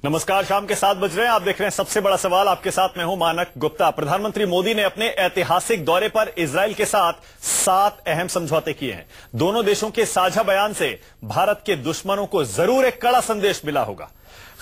नमस्कार, शाम के 7 बज रहे हैं। आप देख रहे हैं सबसे बड़ा सवाल। आपके साथ मैं हूं मानक गुप्ता। प्रधानमंत्री मोदी ने अपने ऐतिहासिक दौरे पर इजराइल के साथ 7 अहम समझौते किए हैं। दोनों देशों के साझा बयान से भारत के दुश्मनों को जरूर एक कड़ा संदेश मिला होगा।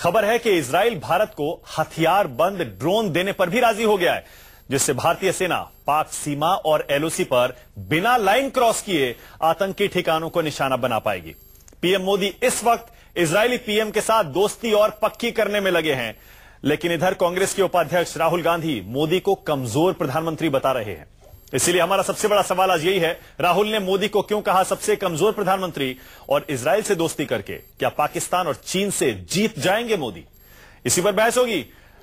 खबर है कि इजराइल भारत को हथियार बंद ड्रोन देने पर भी राजी हो गया है, जिससे भारतीय सेना पाक सीमा और एलओसी पर बिना लाइन क्रॉस किए आतंकी ठिकानों को निशाना बना पाएगी। पीएम मोदी इस वक्त इजरायली पीएम के साथ दोस्ती और पक्की करने में लगे हैं, लेकिन इधर कांग्रेस के उपाध्यक्ष राहुल गांधी मोदी को कमजोर प्रधानमंत्री बता रहे हैं। इसीलिए हमारा सबसे बड़ा सवाल आज यही है, राहुल ने मोदी को क्यों कहा सबसे कमजोर प्रधानमंत्री, और इजराइल से दोस्ती करके क्या पाकिस्तान और चीन से जीत जाएंगे मोदी? इसी पर बहस होगी,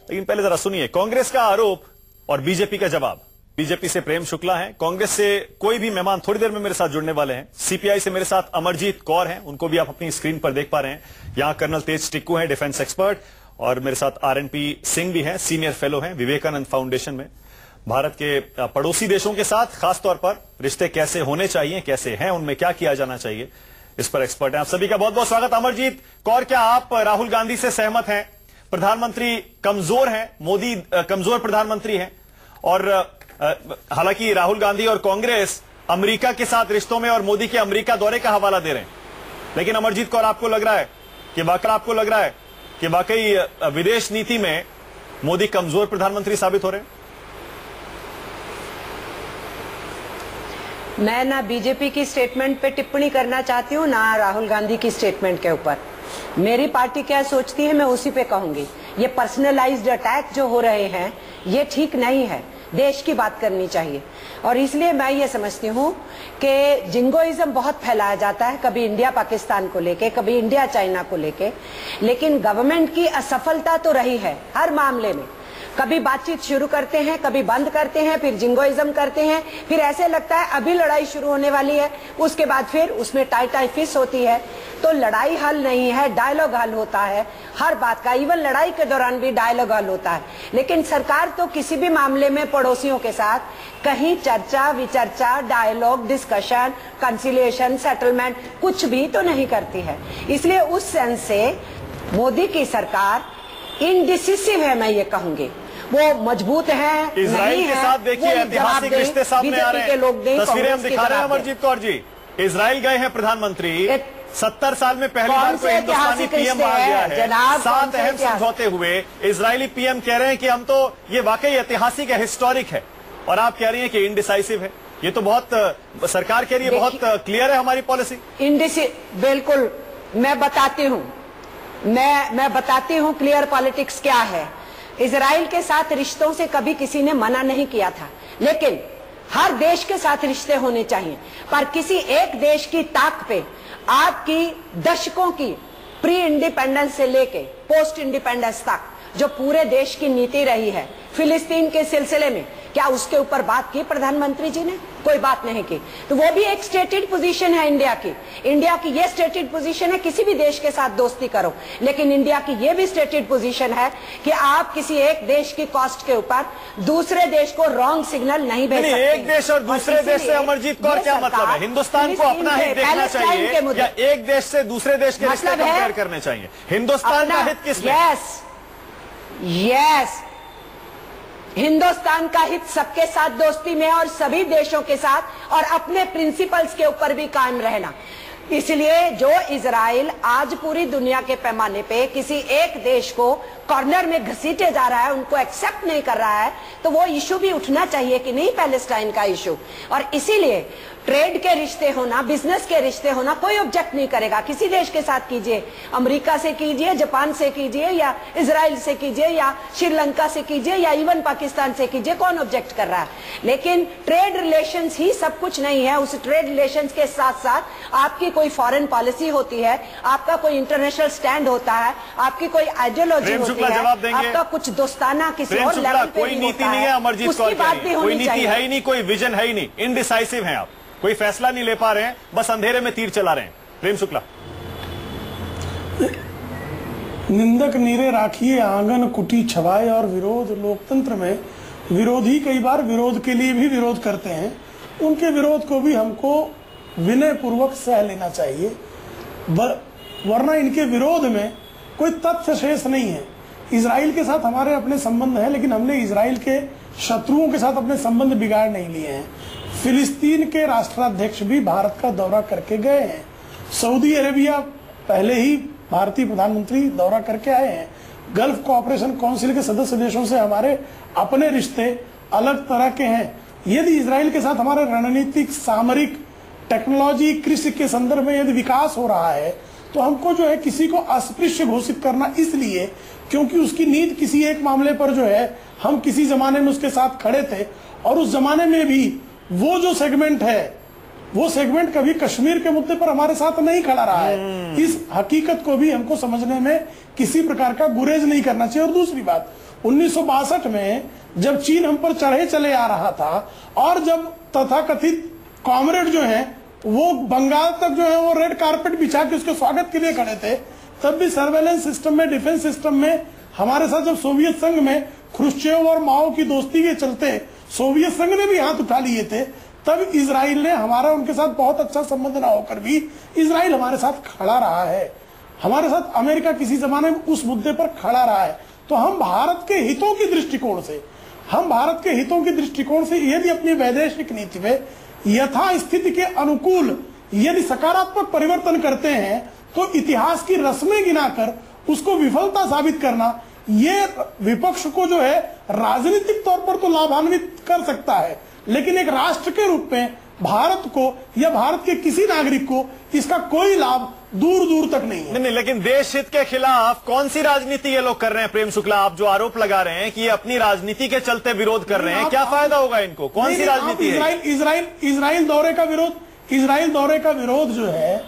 लेकिन पहले जरा सुनिए कांग्रेस का आरोप और बीजेपी का जवाब। बीजेपी से प्रेम शुक्ला हैं, कांग्रेस से कोई भी मेहमान थोड़ी देर में मेरे साथ जुड़ने वाले हैं। सीपीआई से मेरे साथ अमरजीत कौर हैं, उनको भी आप अपनी स्क्रीन पर देख पा रहे हैं। यहां कर्नल तेज टिक्कू हैं, डिफेंस एक्सपर्ट, और मेरे साथ आरएनपी सिंह भी हैं, सीनियर फेलो हैं विवेकानंद फाउंडेशन में। भारत के पड़ोसी देशों के साथ खासतौर पर रिश्ते कैसे होने चाहिए, कैसे हैं, उनमें क्या किया जाना चाहिए, इस पर एक्सपर्ट हैं। आप सभी का बहुत बहुत स्वागत। अमरजीत कौर, क्या आप राहुल गांधी से सहमत हैं? प्रधानमंत्री कमजोर हैं, मोदी कमजोर प्रधानमंत्री हैं, और हालांकि राहुल गांधी और कांग्रेस अमेरिका के साथ रिश्तों में और मोदी के अमेरिका दौरे का हवाला दे रहे हैं, लेकिन अमरजीत कौर आपको लग रहा है कि वाकई विदेश नीति में मोदी कमजोर प्रधानमंत्री साबित हो रहे हैं? मैं ना बीजेपी की स्टेटमेंट पे टिप्पणी करना चाहती हूँ, ना राहुल गांधी की स्टेटमेंट के ऊपर। मेरी पार्टी क्या सोचती है मैं उसी पे कहूंगी। ये पर्सनलाइज्ड अटैक जो हो रहे हैं ये ठीक नहीं है, देश की बात करनी चाहिए। और इसलिए मैं ये समझती हूँ कि जिंगोइज्म बहुत फैलाया जाता है, कभी इंडिया पाकिस्तान को लेके, कभी इंडिया चाइना को लेके, लेकिन गवर्नमेंट की असफलता तो रही है हर मामले में। कभी बातचीत शुरू करते हैं, कभी बंद करते हैं, फिर जिंगोइज्म करते हैं, फिर ऐसे लगता है अभी लड़ाई शुरू होने वाली है, उसके बाद फिर उसमें टाई फिस होती है। तो लड़ाई हल नहीं है, डायलॉग हल होता है हर बात का। इवन लड़ाई के दौरान भी डायलॉग हल होता है, लेकिन सरकार तो किसी भी मामले में पड़ोसियों के साथ कहीं चर्चा विचर्चा, डायलॉग, डिस्कशन, कंसिलिएशन, सेटलमेंट कुछ भी तो नहीं करती है। इसलिए उस सेंस से मोदी की सरकार इनडिसिसिव है, मैं ये कहूंगी। वो मजबूत है, इजराइल के साथ देखिए ऐतिहासिक रिश्ते सामने आ रहे हैं, तस्वीरें हम दिखा रहे हैं। अमरजीत कौर जी, इजराइल गए हैं प्रधानमंत्री, 70 साल में पहली बार कोई हिंदुस्तानी पीएम वहां गया है। 7 अहम समझौते हुए, इजरायली पीएम कह रहे हैं कि हम तो ये वाकई ऐतिहासिक है, हिस्टोरिक है, और आप कह रही हैं कि इनडिसाइसिव है। ये तो बहुत सरकार के लिए बहुत क्लियर है हमारी पॉलिसी। बिल्कुल, मैं बताती हूँ क्लियर पॉलिटिक्स क्या है। इजराइल के साथ रिश्तों से कभी किसी ने मना नहीं किया था, लेकिन हर देश के साथ रिश्ते होने चाहिए। पर किसी एक देश की ताक पे आपकी दशकों की प्री इंडिपेंडेंस से लेके पोस्ट इंडिपेंडेंस तक जो पूरे देश की नीति रही है, फिलिस्तीन के सिलसिले में क्या उसके ऊपर बात की प्रधानमंत्री जी ने? कोई बात नहीं की। तो वो भी एक स्टेटेड पोजीशन है इंडिया की ये स्टेटेड पोजीशन है, किसी भी देश के साथ दोस्ती करो, लेकिन इंडिया की ये भी स्टेटेड पोजीशन है कि आप किसी एक देश की कॉस्ट के ऊपर दूसरे देश को रॉन्ग सिग्नल नहीं भेज सकते। एक देश और दूसरे देश से अमरजीत कौर क्या मतलब है? हिंदुस्तान को अपना हित देखना चाहिए या एक देश से दूसरे देश के रिश्ते कंपेयर करने चाहिए? हिंदुस्तान का हित किसमें? यस, हिंदुस्तान का हित सबके साथ दोस्ती में और सभी देशों के साथ और अपने प्रिंसिपल्स के ऊपर भी कायम रहना। इसलिए जो इजराइल आज पूरी दुनिया के पैमाने पे किसी एक देश को कॉर्नर में घसीटे जा रहा है, उनको एक्सेप्ट नहीं कर रहा है, तो वो इशू भी उठना चाहिए कि नहीं, पैलेस्टाइन का इशू। और इसीलिए ट्रेड के रिश्ते होना, बिजनेस के रिश्ते होना, कोई ऑब्जेक्ट नहीं करेगा। किसी देश के साथ कीजिए, अमेरिका से कीजिए, जापान से कीजिए, या इजराइल से कीजिए, या श्रीलंका से कीजिए, या इवन पाकिस्तान से कीजिए, कौन ऑब्जेक्ट कर रहा है? लेकिन ट्रेड रिलेशंस ही सब कुछ नहीं है। उस ट्रेड रिलेशंस के साथ साथ आपकी कोई फॉरेन पॉलिसी होती है, आपका कोई इंटरनेशनल स्टैंड होता है, आपकी कोई आइडियोलॉजी होती है, आपका कुछ दोस्ताना किसी और लेवल पे कोई नीति नहीं है अमरजीत कौर, कोई नीति है ही नहीं, कोई विजन है ही नहीं, इनडिसाइसिव है आप, कोई फैसला नहीं ले पा रहे हैं, बस अंधेरे में तीर चला रहे हैं। प्रेम शुक्ला, निंदक नीरे राखिए आंगन कुटी छवाए, और विरोध लोकतंत्र में विरोधी कई बार विरोध के लिए भी विरोध करते हैं, उनके विरोध को भी हमको विनय पूर्वक सह लेना चाहिए, वरना इनके विरोध में कोई तथ्य शेष नहीं है। इजराइल के साथ हमारे अपने संबंध है, लेकिन हमने इजराइल के शत्रुओं के साथ अपने संबंध बिगाड़ नहीं लिए हैं। फिलिस्तीन के राष्ट्राध्यक्ष भी भारत का दौरा करके गए हैं। सऊदी अरेबिया पहले ही भारतीय प्रधानमंत्री दौरा करके आए हैं। गल्फ कोऑपरेशन काउंसिल के सदस्य देशों से हमारे अपने रिश्ते अलग तरह के हैं। यदि इजराइल के साथ हमारे रणनीतिक, सामरिक, टेक्नोलॉजी, कृषि के संदर्भ में यदि विकास हो रहा है, तो हमको जो है किसी को अस्पृश्य घोषित करना इसलिए क्योंकि उसकी नीति किसी एक मामले पर जो है हम किसी जमाने में उसके साथ खड़े थे, और उस जमाने में भी वो जो सेगमेंट है वो सेगमेंट कभी कश्मीर के मुद्दे पर हमारे साथ नहीं खड़ा रहा है। इस हकीकत को भी हमको समझने में किसी प्रकार का गुरेज नहीं करना चाहिए। और दूसरी बात, 1962 में जब चीन हम पर चढ़े चले आ रहा था और जब तथाकथित कॉमरेड जो है वो बंगाल तक जो है वो रेड कारपेट बिछा के उसके स्वागत के लिए खड़े थे, तब भी सर्वेलेंस सिस्टम में, डिफेंस सिस्टम में हमारे साथ जब सोवियत संघ में ख्रुश्चेव और माओ की दोस्ती के चलते सोवियत संघ ने भी हाथ उठा लिए थे, तब इजराइल ने हमारा उनके साथ बहुत अच्छा संबंध ना होकर भी इजराइल हमारे साथ खड़ा रहा है। हमारे साथ अमेरिका किसी जमाने में उस मुद्दे पर खड़ा रहा है। तो हम भारत के हितों की दृष्टिकोण से यदि अपनी वैदेशिक नीति में यथास्थिति के अनुकूल यदि सकारात्मक परिवर्तन करते हैं, तो इतिहास की रस्में गिनाकर उसको विफलता साबित करना, ये विपक्ष को जो है राजनीतिक तौर पर तो लाभान्वित कर सकता है, लेकिन एक राष्ट्र के रूप में भारत को या भारत के किसी नागरिक को इसका कोई लाभ दूर दूर तक नहीं है। नहीं, लेकिन देश हित के खिलाफ कौन सी राजनीति ये लोग कर रहे हैं? प्रेम शुक्ला, आप जो आरोप लगा रहे हैं कि ये अपनी राजनीति के चलते विरोध कर रहे हैं, क्या फायदा होगा इनको? कौन सी राजनीति है? इजराइल दौरे का विरोध जो है,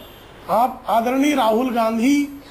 आप आदरणीय राहुल गांधी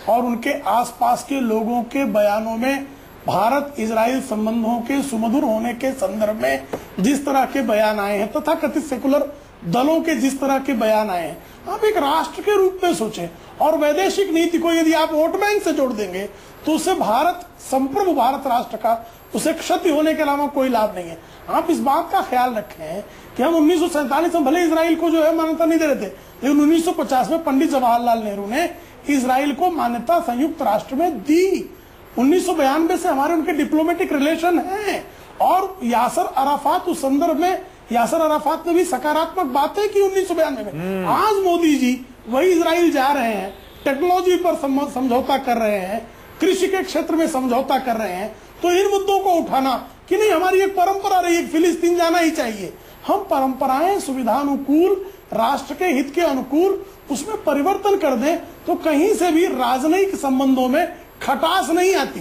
और उनके आसपास के लोगों के बयानों में भारत इजराइल संबंधों के सुमधुर होने के संदर्भ में जिस तरह के बयान आए हैं, तथा कथित सेकुलर दलों के जिस तरह के बयान आए हैं, आप एक राष्ट्र के रूप में सोचें। और वैदेशिक नीति को यदि आप वोट बैंक से जोड़ देंगे तो उससे भारत, संप्रभु भारत राष्ट्र का उसे क्षति होने के अलावा कोई लाभ नहीं है। आप इस बात का ख्याल रखें कि हम 1947 में भले इजराइल को जो है मान्यता नहीं दे रहे थे, लेकिन 1950 में पंडित जवाहरलाल नेहरू ने इजराइल को मान्यता संयुक्त राष्ट्र में दी। 1992 से हमारे उनके डिप्लोमेटिक रिलेशन हैं। और यासर अराफात उस संदर्भ में, यासर अराफात ने भी सकारात्मक बातें की 1992 में। आज मोदी जी वही इजराइल जा रहे हैं, टेक्नोलॉजी पर समझौता कर रहे हैं, कृषि के क्षेत्र में समझौता कर रहे हैं। तो इन मुद्दों को उठाना कि नहीं, हमारी एक परंपरा रही है, फिलिस्तीन जाना ही चाहिए। हम परंपराएं सुविधानुकूल, राष्ट्र के हित के अनुकूल उसमें परिवर्तन कर दें तो कहीं से भी राजनयिक संबंधों में खटास नहीं आती।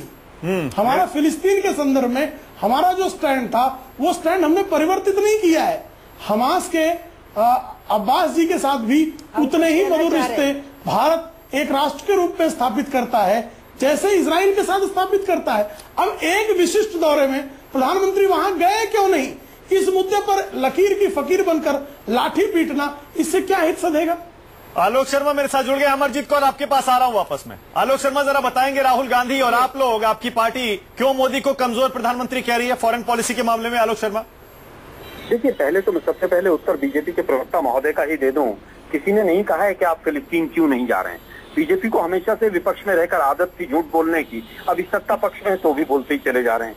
हमारा फिलिस्तीन के संदर्भ में हमारा जो स्टैंड था, वो स्टैंड हमने परिवर्तित नहीं किया है। हमास के अब्बास जी के साथ भी उतने ही मधुर रिश्ते भारत एक राष्ट्र के रूप में स्थापित करता है जैसे इजराइल के साथ स्थापित करता है। अब एक विशिष्ट दौरे में प्रधानमंत्री वहां गए क्यों नहीं? इस मुद्दे पर लकीर की फकीर बनकर लाठी पीटना, इससे क्या हित सधेगा? आलोक शर्मा मेरे साथ जुड़ गए। अमरजीत कौर, आपके पास आ रहा हूं वापस में। आलोक शर्मा, जरा बताएंगे राहुल गांधी और आप लोग, आपकी पार्टी क्यों मोदी को कमजोर प्रधानमंत्री कह रही है फॉरेन पॉलिसी के मामले में? आलोक शर्मा, देखिए, पहले तो मैं सबसे पहले उत्तर बीजेपी के प्रवक्ता महोदय का ही दे दूं। किसी ने नहीं कहा है कि आप फिलिस्तीन क्यों नहीं जा रहे हैं। बीजेपी को हमेशा से विपक्ष में रहकर आदत थी झूठ बोलने की, अभी सत्ता पक्ष में तो भी बोलते ही चले जा रहे हैं।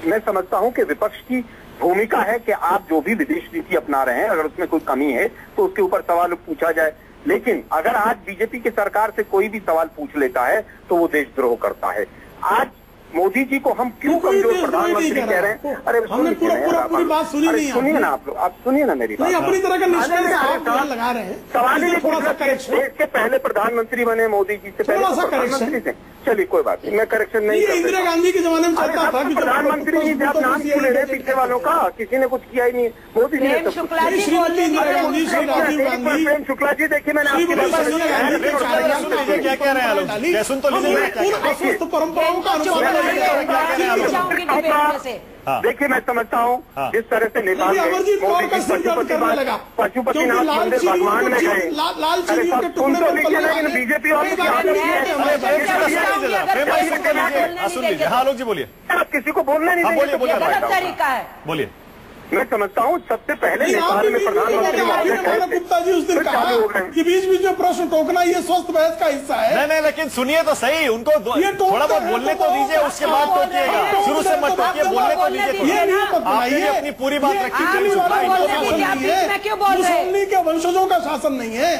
मैं समझता हूं कि विपक्ष की भूमिका है कि आप जो भी विदेश नीति अपना रहे हैं, अगर उसमें कोई कमी है तो उसके ऊपर सवाल पूछा जाए। लेकिन अगर आज बीजेपी की सरकार से कोई भी सवाल पूछ लेता है तो वो देशद्रोह करता है। आज मोदी जी को हम क्यों कमजोर प्रधानमंत्री कह रहे हैं? अरे हमने पूरी बात सुनी नहीं। सुनिए ना आप सुनिए ना मेरी बात। अपनी तरह का निष्कर्ष लगा रहे हैं। सवाल ही देश के पहले प्रधानमंत्री बने मोदी जी से, पहले प्रधानमंत्री थे। चलिए कोई बात नहीं, मैं करेक्शन नहीं करता। इंदिरा गांधी के जमाने में चलता था कि प्रधानमंत्री जी आप नाम क्यों ले रहे पीछे वालों का? किसी ने कुछ किया ही नहीं। मोदी जी ने इंदिरा गांधी, श्री राजीव गांधी, प्रेम शुक्ला जी, देखिए मैंने आपकी क्या कह रहे हैं? सुन तो लीजिए, परंपराओं का अनुसरण। देखिए, मैं समझता हूँ जिस तरह से नेपाल में पशुपति नाथ मंदिर भगवान में गए, लेकिन बीजेपी और सुन लीजिए। हाँ, आलोक जी बोलिए। आप किसी को बोलना नहीं, बोलिए। तरीका है। बोलिए। मैं समझता हूँ सबसे पहले नेपाल में प्रधानमंत्री मानव गुप्ता जी उस दिन कहा कि बीच बीच में प्रश्न टोकना ये स्वस्थ बहस का हिस्सा है। नहीं, लेकिन सुनिए तो सही, उनको थोड़ा बहुत बोलने तो दीजिए, उसके बाद टोकिएगा। शुरू से मत टोकिए, बोलने तो दीजिए। आपने अपनी पूरी बात रखी। मुसोलिनी के वंशजों का शासन नहीं है,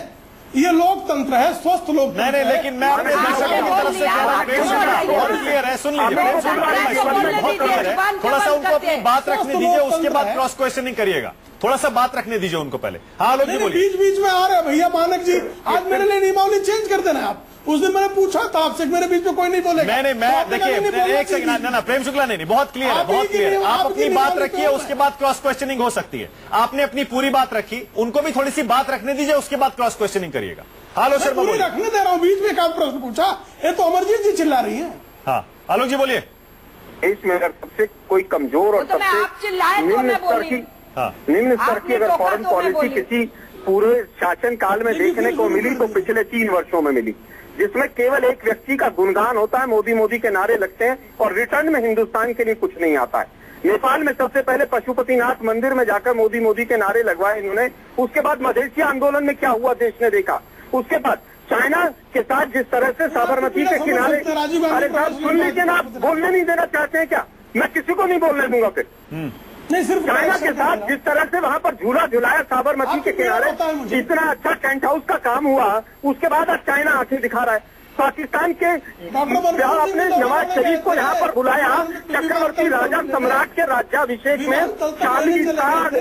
ये लोकतंत्र है, स्वस्थ लोकतंत्र। नहीं, लेकिन मैं अपने दर्शकों की तरफ से कह रहा हूँ, बहुत क्लियर है, सुन लीजिए, बहुत क्लियर है। थोड़ा सा उनको अपनी बात रखने दीजिए, उसके बाद क्रॉस क्वेश्चनिंग करिएगा। थोड़ा सा बात रखने दीजिए उनको पहले। हाँ, लोग बोलिए। बीच बीच में आ रहे हैं भैया मानक जी, आज मेरे लिए नियमावली चेंज कर देना आप। उस दिन मैंने पूछा था आपसे, मेरे बीच में कोई नहीं बोलेगा। मैं देखिए एक सेकंड, ना प्रेम शुक्ला नहीं, बहुत क्लियर है, बहुत क्लियर है। आप अपनी बात रखिए, उसके बाद क्रॉस क्वेश्चनिंग हो सकती है। आपने अपनी पूरी बात रखी, उनको भी थोड़ी सी बात रखने दीजिए, उसके बाद क्रॉस क्वेश्चनिंग करिएगा। आलोक शर्मा बोलिए। रखने दे रहा हूँ, बीच में एक प्रश्न पूछा, ये तो अमरजीत जी चिल्ला रही है। हाँ, आलोक जी बोलिए। इसमें अगर सबसे कोई कमजोर और सबसे निम्न स्तर की अगर फॉरेन पॉलिसी किसी पूरे शासन काल में देखने को मिली तो पिछले 3 वर्षों में मिली, जिसमें केवल एक व्यक्ति का गुणगान होता है, मोदी मोदी के नारे लगते हैं और रिटर्न में हिंदुस्तान के लिए कुछ नहीं आता है। नेपाल में सबसे पहले पशुपतिनाथ मंदिर में जाकर मोदी मोदी के नारे लगवाए इन्होंने। उसके बाद मधेसिया आंदोलन में क्या हुआ देश ने देखा। उसके बाद चाइना के साथ जिस तरह से साबरमती के किनारे, अरे साहब सुन लीजिए ना, आप बोलने नहीं देना चाहते हैं क्या? मैं किसी को नहीं बोलने दूंगा फिर। नहीं, सिर्फ चाइना के साथ जिस तरह से वहाँ पर झूला झुलाया साबरमती के किनारे, इतना अच्छा टेंट हाउस का काम हुआ, उसके बाद आज चाइना आंखें दिखा रहा है। पाकिस्तान के आपने नवाज शरीफ को यहाँ पर बुलाया, चक्रवर्ती राजा सम्राट के राज्याभिषेक में 40 साल,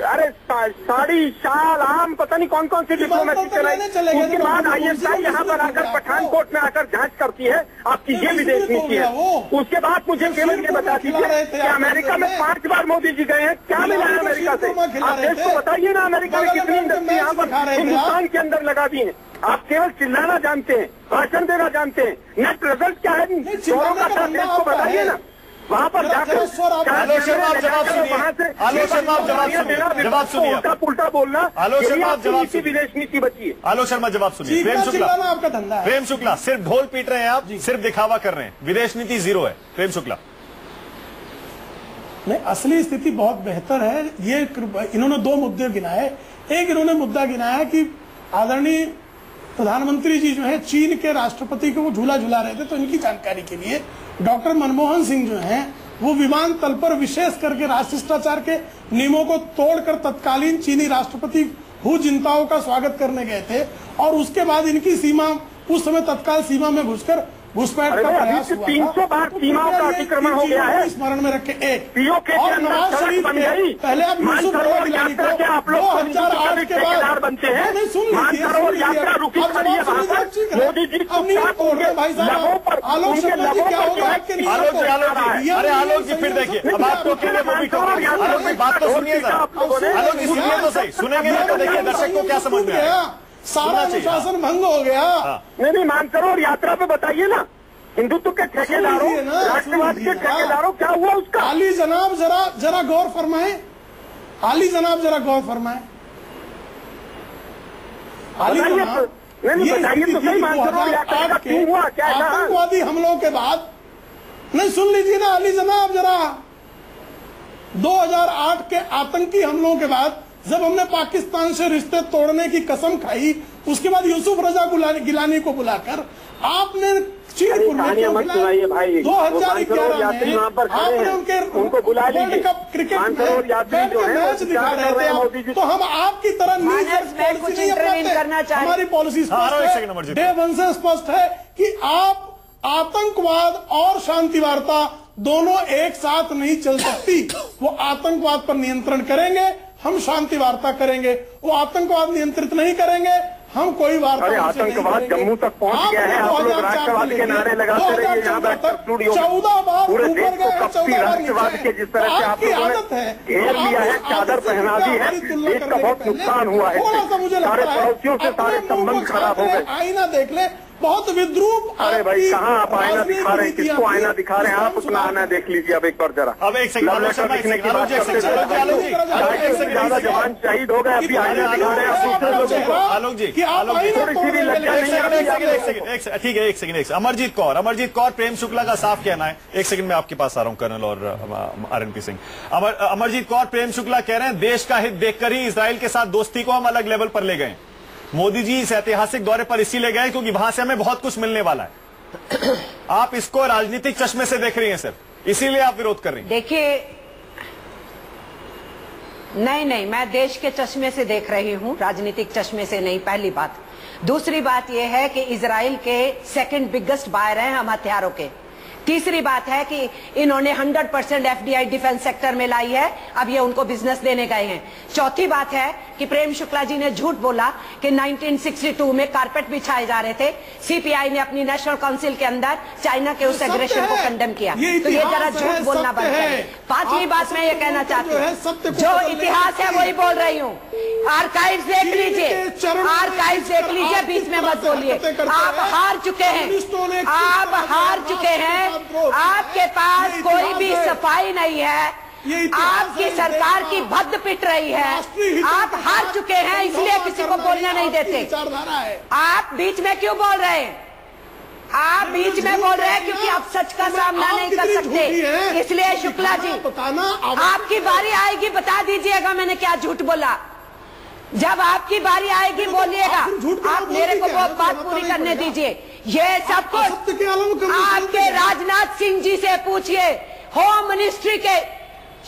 अरे साड़ी शाल आम पता नहीं कौन कौन सी डिप्लोमेसी चलाई। उसके बाद ISI यहाँ पर आकर पठानकोट में आकर जांच करती है, आपकी ये विदेश नीति है। उसके बाद मुझे केवल ये बता दीजिए कि अमेरिका में 5 बार मोदी जी गए हैं, क्या मिला है अमेरिका से? आप देश को बताइए ना, अमेरिका में कितनी इंडस्ट्री यहाँ पर हिंदुस्तान के अंदर लगा दी है। आप केवल चिल्लाना जानते हैं, भाषण देना जानते हैं, नेट रिजल्ट क्या है चोरों का साथ देश को बताइए ना। वहाँ पर जाकर आलोक शर्मा आप जवाब सुनिए, आलोक शर्मा आप जवाब सुनिए, उल्टा बोलना, आलोक शर्मा आप जवाब सुनिए, विदेश नीति बची है। आलोक शर्मा जवाब सुनिए। प्रेम शुक्ला आपका धंधा है। प्रेम शुक्ला सिर्फ ढोल पीट रहे हैं आप, सिर्फ दिखावा कर रहे हैं, विदेश नीति 0 है। प्रेम शुक्ला नहीं, असली स्थिति बहुत बेहतर है। ये इन्होंने 2 मुद्दे गिनाए। एक इन्होंने मुद्दा गिनाया कि आदरणीय प्रधानमंत्री जी जो है चीन के राष्ट्रपति को वो झूला झुला रहे थे, तो इनकी जानकारी के लिए डॉक्टर मनमोहन सिंह जो हैं वो विमानतल पर विशेष करके राष्ट्रशिष्टाचार के नियमों को तोड़कर तत्कालीन चीनी राष्ट्रपति हु जिनताओ का स्वागत करने गए थे, और उसके बाद इनकी सीमा उस समय तत्काल सीमा में घुसकर घुसपैठ का प्रयास हुआ। 300 बार सीमाओं का अतिक्रमण हो गया है। स्मरण में रखे एक और नवाज शरीफ के पहले आप यूसुफ रजा गिलानी को 2008 के बाद बनते हैं। नहीं सुन मोदी जी भाई साहब, आलोक शर्मा जी क्या होगा आपके लिए? अरे आलोक जी फिर देखिए, अब आपको आलोक जी बात तो सुनिए, आलोक जी सुनिए तो सही, सुनेंगे ना तो देखिए दर्शक को क्या समझ में आया। सारा अनुशासन भंग हो गया। नहीं मानसरोवर यात्रा पे बताइए ना, हिंदुत्व के ठेकेदारों, राष्ट्रवाद के ठेकेदारों, क्या हुआ उसका? आली जनाब जरा गौर फरमाए, आली जनाब जरा गौर फरमाए। आली जनाब बताइए तो सही, मानसरोवर यात्रा का क्यों हुआ, क्या आतंकवादी हमलों के बाद? नहीं सुन लीजिए ना अली जनाब जरा, 2008 के आतंकी हमलों के बाद जब हमने पाकिस्तान से रिश्ते तोड़ने की कसम खाई, उसके बाद यूसुफ रजा गिलानी को बुलाकर आपने चीनपुर में 2011 में आपने उनको वर्ल्ड कप क्रिकेट मैच दिखा रहे थे। तो हम आपकी तरह पॉलिसी नहीं अपनाते, हमारी पॉलिसी डे 1 से स्पष्ट है कि आप आतंकवाद और शांति वार्ता दोनों एक साथ नहीं चल सकती। वो आतंकवाद पर नियंत्रण करेंगे, हम शांति वार्ता करेंगे। वो आतंकवाद नियंत्रित नहीं करेंगे, हम कोई वार्ता नहीं करेंगे। आतंकवाद जम्मू तक पहुंच गया है, आप लोग राष्ट्रवाद के नारे लगाते रहिए, यहाँ पर 14 बार पूरे देश को कपटी राष्ट्रवाद के जिस तरह से आप लोगों ने घेर लिया है, चादर पहना दी है, देश का बहुत नुकसान हुआ है। थोड़ा सा मुझे सारे पड़ोसियों से सारे संबंध खराब हो गए। आईना देख ले, बहुत विद्रूप। अरे भाई कहाँ आप आईना दिखा रहे हैं, किसको आईना दिखा रहे हैं आप? अपना आईना देख लीजिए अब एक बार जरा। अब एक सेकंड, लिखने की बात करते हैं, ज्यादा जवान शहीद हो गए, अभी आईना दिखा रहे हैं आलोक जी, कि आप ठीक है, एक सेकंड। अमरजीत कौर, प्रेम शुक्ला का साफ कहना है, एक सेकंड में आपके पास आ रहा हूं कर्नल और आरएनपी सिंह। अमरजीत कौर, प्रेम शुक्ला कह रहे हैं देश का हित देखकर ही इजराइल के साथ दोस्ती को हम अलग लेवल पर ले गए। मोदी जी इस ऐतिहासिक दौरे पर इसीलिए गए क्योंकि वहां से हमें बहुत कुछ मिलने वाला है। आप इसको राजनीतिक चश्मे से देख रही हैं सर, इसीलिए आप विरोध कर रही हैं। देखिए, नहीं, मैं देश के चश्मे से देख रही हूं, राजनीतिक चश्मे से नहीं, पहली बात। दूसरी बात यह है कि इजराइल के सेकंड बिगेस्ट बायर हैं हम हथियारों के। तीसरी बात है कि इन्होंने 100% एफडीआई डिफेंस सेक्टर में लाई है, अब ये उनको बिजनेस देने गए हैं। चौथी बात है कि प्रेम शुक्ला जी ने झूठ बोला कि 1962 में कारपेट बिछाए जा रहे थे। सीपीआई ने अपनी नेशनल काउंसिल के अंदर चाइना के उस एग्रेशन को कंडेम किया, तो ये जरा झूठ बोलना बंद करें। पांचवी बात मैं ये कहना चाहती हूँ, जो इतिहास है वही बोल रही हूँ। आर्काइव्स देख लीजिए, आर्काइव्स देख लीजिए, बीच में मत बोलिए। आप हार चुके हैं, आप हार चुके हैं, आपके पास कोई भी सफाई नहीं है, आपकी सरकार की भद्द पिट रही है, आप हार चुके हैं, इसलिए किसी को बोलने नहीं देते। आप बीच में क्यों बोल रहे हैं? आप बीच में बोल रहे हैं क्योंकि आप सच का सामना नहीं कर सकते, इसलिए शुक्ला जी आपकी बारी आएगी, बता दीजिएगा मैंने क्या झूठ बोला। जब आपकी बारी आएगी बोलिएगा, आप मेरे को वो बात पूरी करने दीजिए। ये सब कुछ आपके राजनाथ सिंह जी से पूछिए, होम मिनिस्ट्री के।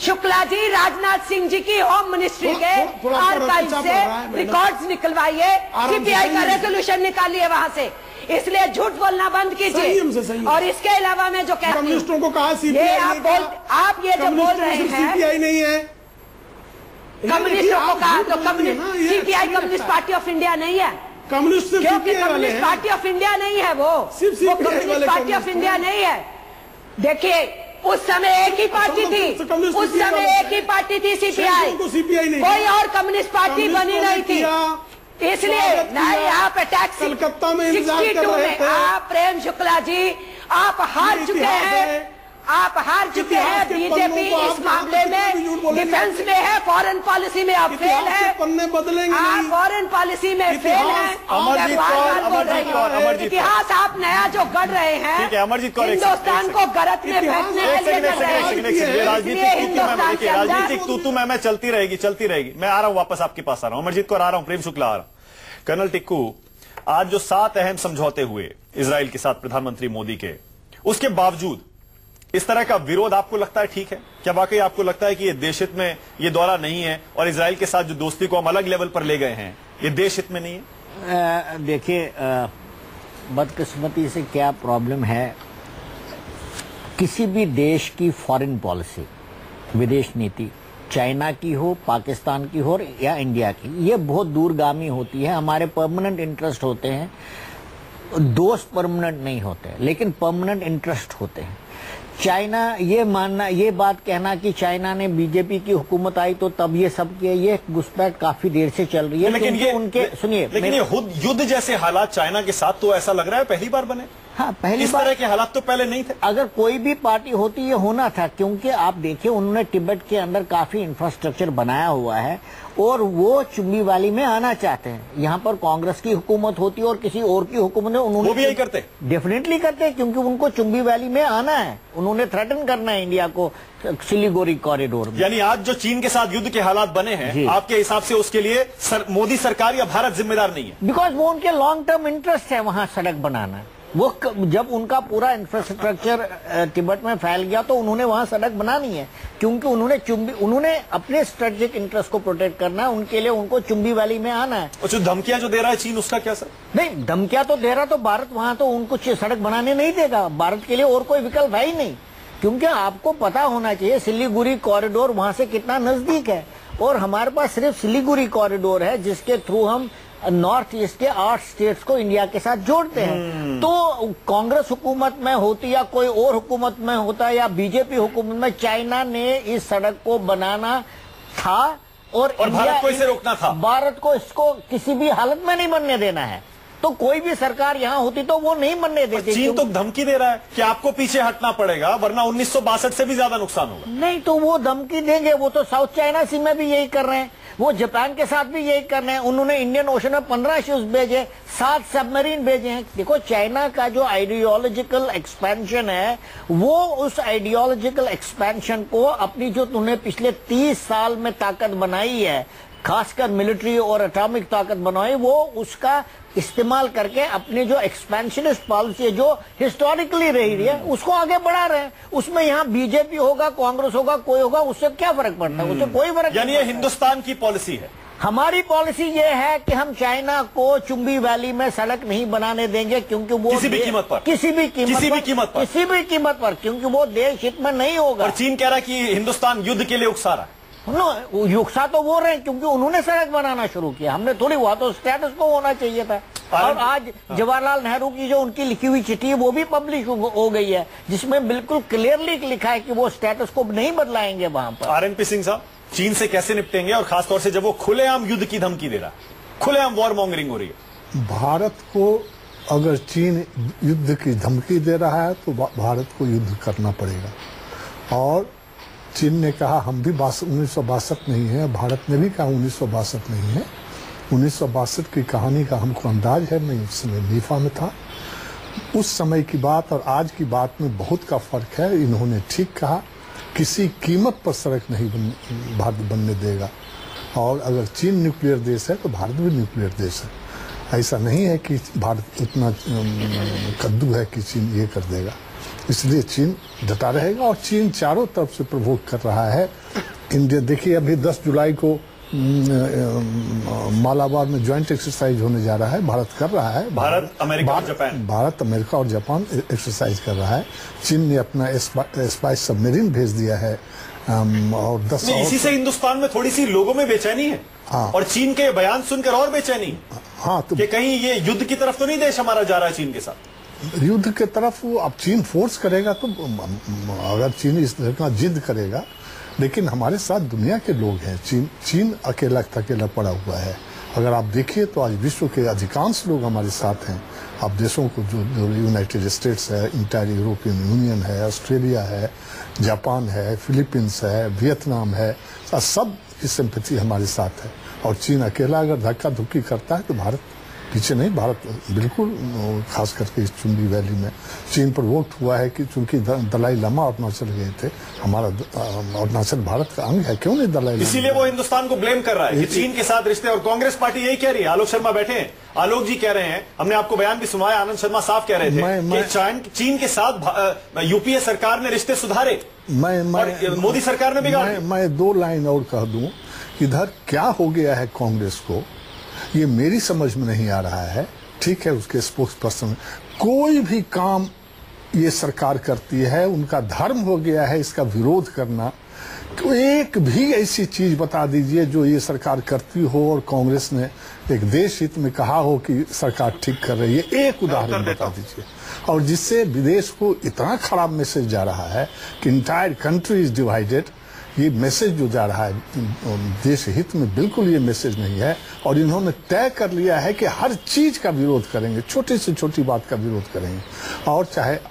शुक्ला जी, राजनाथ सिंह जी की होम मिनिस्ट्री के आर्काइव से रिकॉर्ड्स निकलवाइए, सीपीआई का रेजोल्यूशन निकालिए वहां से। इसलिए झूठ बोलना बंद कीजिए। और इसके अलावा मैं जो कहती हूँ, कम्युनिस्टों को कहा सीपीआई, आप ये जो बोल रहे हैं सीपीआई नहीं है, कम्युनिस्टों को कहा तो CPI communist party of India नहीं है, कम्युनिस्ट क्योंकि कम्युनिस्ट पार्टी ऑफ इंडिया नहीं है, वो कम्युनिस्ट पार्टी ऑफ इंडिया नहीं है। देखिए, उस समय एक ही पार्टी थी, उस समय एक ही पार्टी थी सीपीआई, कोई और कम्युनिस्ट पार्टी बनी नहीं थी। इसलिए नहीं, आप अटैक कलकत्ता में 62 में आप प्रेम शुक्ला जी आप हार चुके हैं, आप हार चुके हैं। बीजेपी इस मामले में डिफेंस में है, फॉरेन पॉलिसी में आप फेल है, पन्ने बदलेंगे, आप फॉरेन पॉलिसी में फेल है। इतिहास आप नया जो गढ़ रहे हैं, हिंदुस्तान को गलत में फेंकने के लिए राजनीतिक तूतू मैं चलती रहेगी। मैं आ रहा हूं, वापस आपके पास आ रहा हूं। अमरजीत कौर आ रहा हूं, प्रेम शुक्ला आ रहा हूं। कर्नल टिक्कू, आज जो 7 अहम समझौते हुए इजराइल के साथ प्रधानमंत्री मोदी के, उसके बावजूद इस तरह का विरोध आपको लगता है ठीक है? क्या वाकई आपको लगता है कि ये देश हित में ये दौरा नहीं है और इजराइल के साथ जो दोस्ती को हम अलग लेवल पर ले गए हैं, ये देश हित में नहीं है? देखिए, बदकिस्मती से क्या प्रॉब्लम है, किसी भी देश की फॉरेन पॉलिसी, विदेश नीति, चाइना की हो, पाकिस्तान की हो या इंडिया की, ये बहुत दूरगामी होती है। हमारे परमानेंट इंटरेस्ट होते हैं, दोस्त परमानेंट नहीं होते, लेकिन परमानेंट इंटरेस्ट होते हैं। चाइना, ये मानना, ये बात कहना कि चाइना ने बीजेपी की हुकूमत आई तो तब ये सब किया, ये घुसपैठ काफी देर से चल रही है। लेकिन ये उनके सुनिए, लेकिन ये युद्ध जैसे हालात चाइना के साथ तो ऐसा लग रहा है पहली बार बने। हाँ, पहली इस तरह के हालात तो पहले नहीं थे। अगर कोई भी पार्टी होती ये होना था, क्योंकि आप देखिए उन्होंने तिब्बत के अंदर काफी इंफ्रास्ट्रक्चर बनाया हुआ है और वो चुम्बी वाली में आना चाहते हैं। यहाँ पर कांग्रेस की हुकूमत होती और किसी और की हुकूमत है, उन्होंने वो भी यही करते, डेफिनेटली करते हैं, क्योंकि उनको चुम्बी वैली में आना है, उन्होंने थ्रेटन करना है इंडिया को सिलीगुड़ी कॉरिडोर में। यानी आज जो चीन के साथ युद्ध के हालात बने हैं, आपके हिसाब से उसके लिए मोदी सरकार या भारत जिम्मेदार नहीं है? बिकॉज वो उनके लॉन्ग टर्म इंटरेस्ट है वहां सड़क बनाना। वो जब उनका पूरा इंफ्रास्ट्रक्चर तिब्बत में फैल गया तो उन्होंने वहां सड़क बनानी है, क्योंकि उन्होंने अपने स्ट्रेटेजिक इंटरेस्ट को प्रोटेक्ट करना है, उनके लिए उनको चुम्बी वैली में आना है। और जो धमकियां जो दे रहा है चीन, उसका क्या सर? नहीं, धमकियां तो दे रहा, तो भारत वहां तो उनको सड़क बनाने नहीं देगा। भारत के लिए और कोई विकल्प है ही नहीं, क्योंकि आपको पता होना चाहिए सिलीगुड़ी कॉरिडोर वहां से कितना नजदीक है, और हमारे पास सिर्फ सिलीगुड़ी कॉरिडोर है जिसके थ्रू हम नॉर्थ ईस्ट के 8 स्टेट्स को इंडिया के साथ जोड़ते हैं। तो कांग्रेस हुकूमत में होती या कोई और हुकूमत में होता या बीजेपी हुकूमत में, चाइना ने इस सड़क को बनाना था और भारत को इसे रोकना था। भारत को इसको किसी भी हालत में नहीं बनने देना है। तो कोई भी सरकार यहाँ होती तो वो नहीं बनने देती। चीन तो धमकी दे रहा है कि आपको पीछे हटना पड़ेगा वरना 1962 से भी ज्यादा नुकसान होगा। नहीं तो वो धमकी देंगे, वो तो साउथ चाइना सी में भी यही कर रहे हैं, वो जापान के साथ भी यही कर रहे हैं। उन्होंने इंडियन ओशन में 15 शिप्स भेजे, 7 सबमरीन भेजे हैं। देखो चाइना का जो आइडियोलॉजिकल एक्सपेंशन है, वो उस आइडियोलॉजिकल एक्सपेंशन को अपनी जो तुमने पिछले 30 साल में ताकत बनाई है, खासकर मिलिट्री और एटॉमिक ताकत बनाई, वो उसका इस्तेमाल करके अपनी जो एक्सपेंशनिस्ट पॉलिसी है जो हिस्टोरिकली रही है उसको आगे बढ़ा रहे हैं। उसमें यहाँ बीजेपी होगा, कांग्रेस होगा, कोई होगा, उससे क्या फर्क पड़ता है? उससे कोई फर्क। यानी ये हिंदुस्तान की पॉलिसी है। हमारी पॉलिसी ये है कि हम चाइना को चुंबी वैली में सड़क नहीं बनाने देंगे, क्योंकि वो किसी भी कीमत पर, किसी भी कीमत पर, क्योंकि वो देश हित में नहीं होगा। और चीन कह रहा है कि हिंदुस्तान युद्ध के लिए उकसा रहा है। युक्सा तो वो रहे क्योंकि उन्होंने सड़क बनाना शुरू किया, हमने थोड़ी। हुआ तो स्टेटस को होना चाहिए था। और आज जवाहरलाल नेहरू की जो उनकी लिखी हुई चिट्ठी है वो भी पब्लिश हो गई है, जिसमें बिल्कुल क्लियरली लिखा है कि वो स्टेटस को नहीं बदलाएंगे वहां पर। आरएनपी सिंह साहब, चीन से कैसे निपटेंगे, और खासतौर से जब वो खुलेआम युद्ध की धमकी दे रहा है, खुलेआम वॉर मॉन्गरिंग हो रही है। भारत को अगर चीन युद्ध की धमकी दे रहा है तो भारत को युद्ध करना पड़ेगा। और चीन ने कहा हम भी 1962 नहीं है, भारत ने भी कहा 1962 नहीं है। 1962 की कहानी का हमको अंदाज है, मैं उस समय नीफा में था। उस समय की बात और आज की बात में बहुत का फर्क है। इन्होंने ठीक कहा, किसी कीमत पर सड़क नहीं भारत बनने देगा। और अगर चीन न्यूक्लियर देश है तो भारत भी न्यूक्लियर देश है। ऐसा नहीं है कि भारत इतना कद्दू है कि चीन ये कर देगा। इसलिए चीन डटा रहेगा। और चीन चारों तरफ से प्रवोक कर रहा है इंडिया। देखिए अभी 10 जुलाई को मालाबार में ज्वाइंट एक्सरसाइज होने जा रहा है, भारत कर रहा है। भारत अमेरिका और जापान एक्सरसाइज कर रहा है। चीन ने अपना स्पाइस सबमरीन भेज दिया है और 10 इसी से हिंदुस्तान में थोड़ी सी लोगों में बेचैनी है। हाँ। और चीन के बयान सुनकर और बेचैनी। हाँ, तो कि कहीं ये युद्ध की तरफ तो नहीं देश हमारा जा रहा है चीन के साथ। युद्ध के तरफ वो अब चीन फोर्स करेगा तो अगर चीन इस तरह का जिद करेगा, लेकिन हमारे साथ दुनिया के लोग हैं। चीन अकेला थकेला पड़ा हुआ है। अगर आप देखिए तो आज विश्व के अधिकांश लोग हमारे साथ हैं। आप देशों को जो यूनाइटेड स्टेट्स है, इंटायर यूरोपियन यूनियन है, ऑस्ट्रेलिया है, जापान है, फिलीपींस है, वियतनाम है, सब की सिंपैथी हमारे साथ है। और चीन अकेला अगर धक्का धुक्की करता है तो भारत पीछे नहीं। भारत बिल्कुल, खास करके इस चुंबी वैली में चीन पर वोट हुआ है कि चूंकि दलाई लामा अरुणाचल गए थे, हमारा अरुणाचल भारत का अंग है, क्यों नहीं दलाई लामा? इसीलिए वो हिंदुस्तान को ब्लेम कर रहा है कि चीन के साथ रिश्ते। और कांग्रेस पार्टी यही कह रही है। आलोक शर्मा बैठे हैं, आलोक जी कह रहे हैं, हमने आपको बयान भी सुनाया, आनंद शर्मा साफ कह रहे थे कि चीन के साथ यूपीए सरकार ने रिश्ते सुधारे, मोदी सरकार ने बिगाड़। मैं 2 लाइन और कह दूं, इधर क्या हो गया है कांग्रेस को, ये मेरी समझ में नहीं आ रहा है। ठीक है, उसके स्पोक्स पर्सन कोई भी काम ये सरकार करती है उनका धर्म हो गया है इसका विरोध करना। तो एक भी ऐसी चीज बता दीजिए जो ये सरकार करती हो और कांग्रेस ने एक देश हित में कहा हो कि सरकार ठीक कर रही है, एक उदाहरण बता दीजिए। और जिससे विदेश को इतना खराब मैसेज जा रहा है कि इंटायर कंट्री इज डिवाइडेड। ये मैसेज जो जा रहा है देश हित में, बिल्कुल ये मैसेज नहीं है। और इन्होंने तय कर लिया है कि हर चीज का विरोध करेंगे, छोटी से छोटी बात का विरोध करेंगे।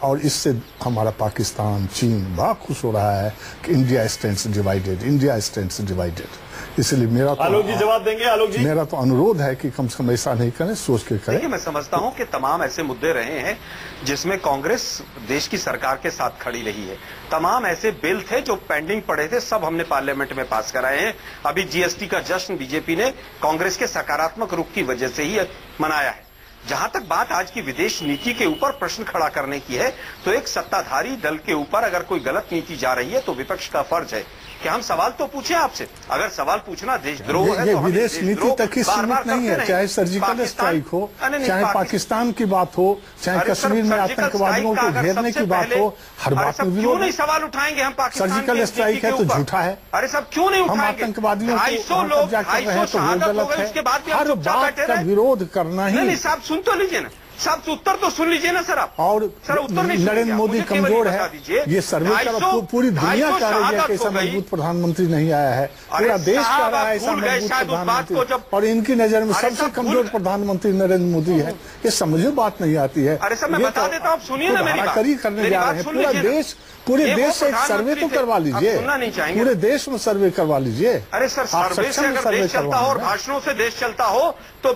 और इससे हमारा पाकिस्तान, चीन बड़ा खुश हो रहा है कि India stands divided, India stands divided. इसलिए मेरा तो आलोक जी जवाब देंगे। आलोक जी, मेरा तो अनुरोध है कि कम से कम ऐसा नहीं करें, सोच के करें। मैं समझता हूं कि तमाम ऐसे मुद्दे रहे हैं जिसमें कांग्रेस देश की सरकार के साथ खड़ी रही है। तमाम ऐसे बिल थे जो पेंडिंग पड़े थे, सब हमने पार्लियामेंट में पास कराए हैं। अभी जीएसटी का जश्न बीजेपी ने कांग्रेस के सकारात्मक रुख की वजह से ही मनाया है। जहां तक बात आज की विदेश नीति के ऊपर प्रश्न खड़ा करने की है, तो एक सत्ताधारी दल के ऊपर अगर कोई गलत नीति जा रही है तो विपक्ष का फर्ज है कि हम सवाल तो पूछें आपसे। अगर सवाल पूछना देशद्रोह है ये तो विदेश नीति तक ही सीमित नहीं है। चाहे सर्जिकल स्ट्राइक हो, चाहे पाकिस्तान की बात हो, चाहे कश्मीर में आतंकवादियों को घेरने की बात हो, हर बात में विरोध। क्यों नहीं सवाल उठाएंगे हम पाकिस्तान? सर्जिकल स्ट्राइक है तो झूठा है। अरे सब क्यों नहीं हम आतंकवादियों को कब्जा कर रहे हैं तो वो गलत है। हर बात का विरोध करना ही। नहीं साहब सुन तो लीजिए ना, साहब उत्तर तो सुन लीजिए ना सर आप। और सर उत्तर नहीं नरेंद्र मोदी कमजोर है, ये सर्वे का पूरी दुनिया कह रही है कि ऐसा मजबूत प्रधानमंत्री नहीं आया है, पूरा देश कह रहा है ऐसा मजबूत प्रधानमंत्री, और इनकी नजर में सबसे कमजोर प्रधानमंत्री नरेंद्र मोदी है। ये समझो बात नहीं आती है। अरे सर मैं बता देता हूँ, आप सुनिए ना मेरी बात। करने जा रहे हैं पूरे देश से सर्वे तो करवा लीजिए, पूरे देश में सर्वे करवा लीजिए। अरे सर सर्वे से अगर देश चलता हो और भाषणों से देश चलता हो तो